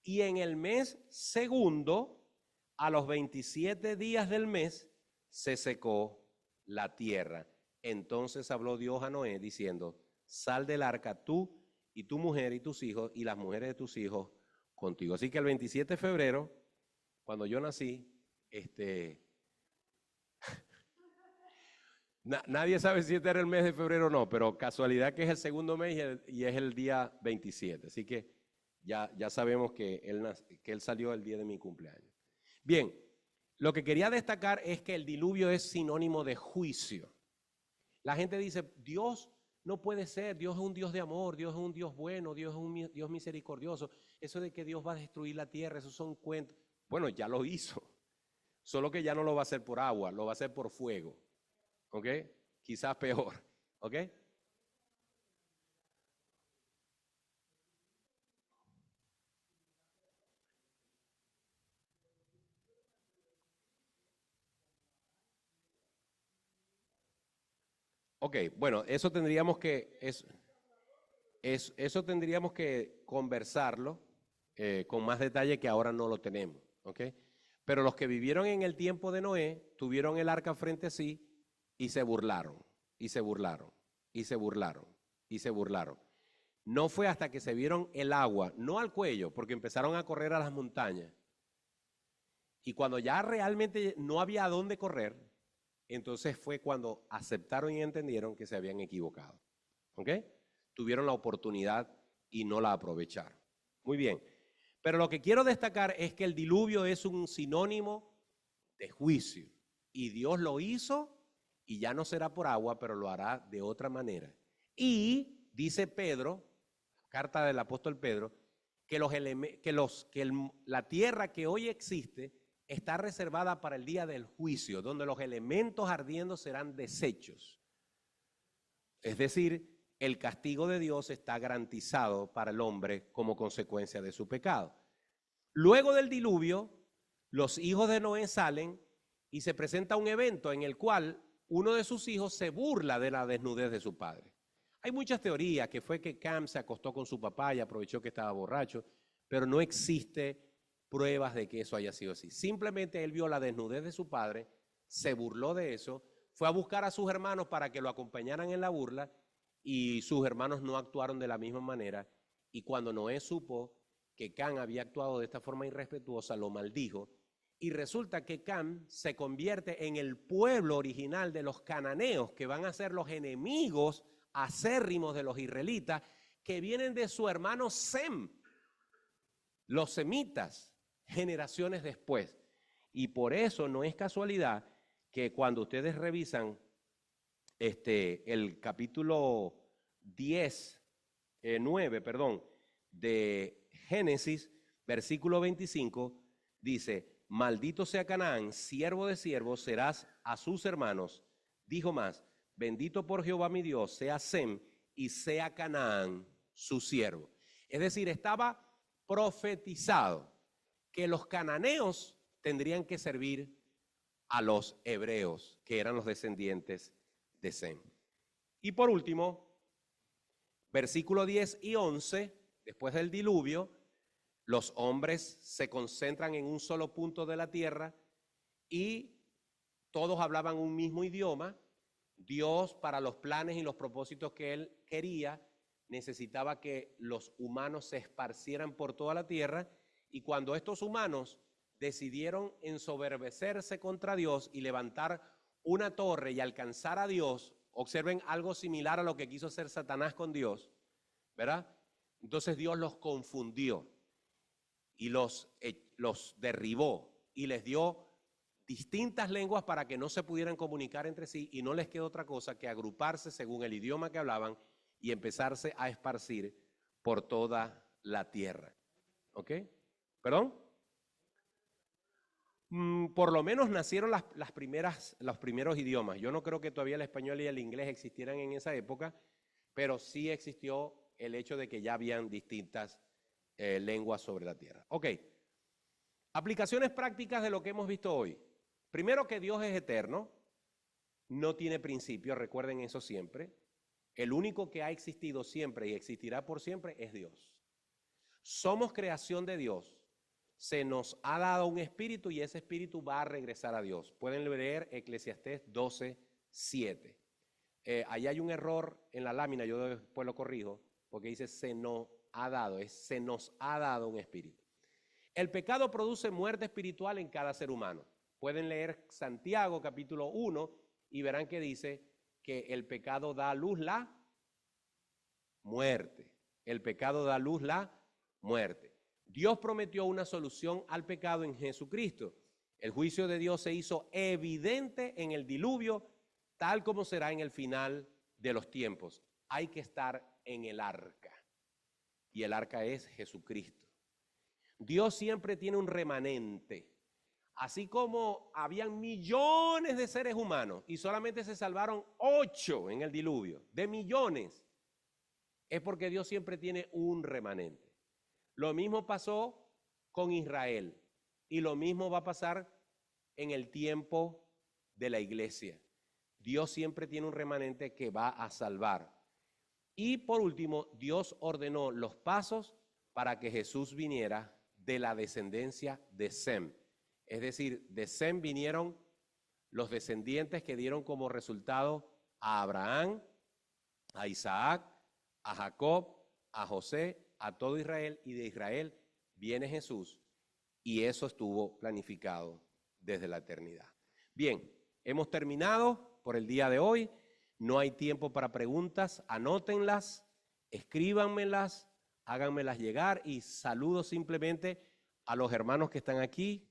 Y en el mes segundo, a los 27 días del mes, se secó la tierra. Entonces habló Dios a Noé diciendo: sal del arca tú y tu mujer y tus hijos y las mujeres de tus hijos contigo. Así que el 27 de febrero, cuando yo nací, nadie sabe si este era el mes de febrero o no, pero casualidad que es el segundo mes y es el día 27. Así que ya sabemos que él salió el día de mi cumpleaños. Bien, lo que quería destacar es que el diluvio es sinónimo de juicio. La gente dice, Dios no puede ser, Dios es un Dios de amor, Dios es un Dios bueno, Dios es un Dios misericordioso. Eso de que Dios va a destruir la tierra, esos son cuentos. Bueno, ya lo hizo, solo que ya no lo va a hacer por agua, lo va a hacer por fuego. ¿Ok? Quizás peor. ¿Ok? Ok, bueno, eso tendríamos que conversarlo con más detalle que ahora no lo tenemos, ¿ok? Pero los que vivieron en el tiempo de Noé tuvieron el arca frente a sí y se burlaron, y se burlaron, y se burlaron, y se burlaron. No fue hasta que se vieron el agua, no al cuello, porque empezaron a correr a las montañas. Y cuando ya realmente no había a dónde correr, entonces fue cuando aceptaron y entendieron que se habían equivocado. ¿Ok? Tuvieron la oportunidad y no la aprovecharon. Muy bien. Pero lo que quiero destacar es que el diluvio es un sinónimo de juicio. Y Dios lo hizo y ya no será por agua, pero lo hará de otra manera. Y dice Pedro, carta del apóstol Pedro, que, la tierra que hoy existe está reservada para el día del juicio, donde los elementos ardiendo serán desechos. Es decir, el castigo de Dios está garantizado para el hombre como consecuencia de su pecado. Luego del diluvio, los hijos de Noé salen y se presenta un evento en el cual uno de sus hijos se burla de la desnudez de su padre. Hay muchas teorías, que fue que Cam se acostó con su papá y aprovechó que estaba borracho, pero no existe pruebas de que eso haya sido así. Simplemente él vio la desnudez de su padre, se burló de eso, fue a buscar a sus hermanos para que lo acompañaran en la burla y sus hermanos no actuaron de la misma manera. Y cuando Noé supo que Cam había actuado de esta forma irrespetuosa, lo maldijo. Y resulta que Cam se convierte en el pueblo original de los cananeos, que van a ser los enemigos acérrimos de los israelitas, que vienen de su hermano Sem, los semitas, generaciones después. Y por eso no es casualidad que cuando ustedes revisan el capítulo 9, de Génesis, versículo 25, dice: maldito sea Canaán, siervo de siervos serás a sus hermanos. Dijo más: bendito por Jehová mi Dios sea Sem y sea Canaán su siervo. Es decir, estaba profetizado que los cananeos tendrían que servir a los hebreos, que eran los descendientes de Sem. Y por último, versículo 10 y 11, después del diluvio, los hombres se concentran en un solo punto de la tierra y todos hablaban un mismo idioma. Dios, para los planes y los propósitos que él quería, necesitaba que los humanos se esparcieran por toda la tierra, y cuando estos humanos decidieron ensoberbecerse contra Dios y levantar una torre y alcanzar a Dios, observen algo similar a lo que quiso hacer Satanás con Dios, ¿verdad? Entonces Dios los confundió y los derribó y les dio distintas lenguas para que no se pudieran comunicar entre sí, y no les quedó otra cosa que agruparse según el idioma que hablaban y empezarse a esparcir por toda la tierra. ¿Ok? ¿Perdón? Por lo menos nacieron los primeros idiomas. Yo no creo que todavía el español y el inglés existieran en esa época, pero sí existió el hecho de que ya habían distintas lenguas sobre la tierra. Ok, aplicaciones prácticas de lo que hemos visto hoy. Primero, que Dios es eterno, no tiene principio, recuerden eso siempre. El único que ha existido siempre y existirá por siempre es Dios. Somos creación de Dios. Se nos ha dado un espíritu y ese espíritu va a regresar a Dios. Pueden leer Eclesiastés 12:7. Ahí hay un error en la lámina, yo después lo corrijo, porque dice se nos ha dado, se nos ha dado un espíritu. El pecado produce muerte espiritual en cada ser humano. Pueden leer Santiago capítulo 1 y verán que dice que el pecado da a luz la muerte. El pecado da a luz la muerte. Dios prometió una solución al pecado en Jesucristo. El juicio de Dios se hizo evidente en el diluvio, tal como será en el final de los tiempos. Hay que estar en el arca, y el arca es Jesucristo. Dios siempre tiene un remanente. Así como habían millones de seres humanos y solamente se salvaron 8 en el diluvio, de millones, es porque Dios siempre tiene un remanente. Lo mismo pasó con Israel y lo mismo va a pasar en el tiempo de la iglesia. Dios siempre tiene un remanente que va a salvar. Y por último, Dios ordenó los pasos para que Jesús viniera de la descendencia de Sem. Es decir, de Sem vinieron los descendientes que dieron como resultado a Abraham, a Isaac, a Jacob, a José, a todo Israel, y de Israel viene Jesús, y eso estuvo planificado desde la eternidad. Bien, hemos terminado por el día de hoy. No hay tiempo para preguntas, anótenlas, escríbanmelas, háganmelas llegar, y saludo simplemente a los hermanos que están aquí.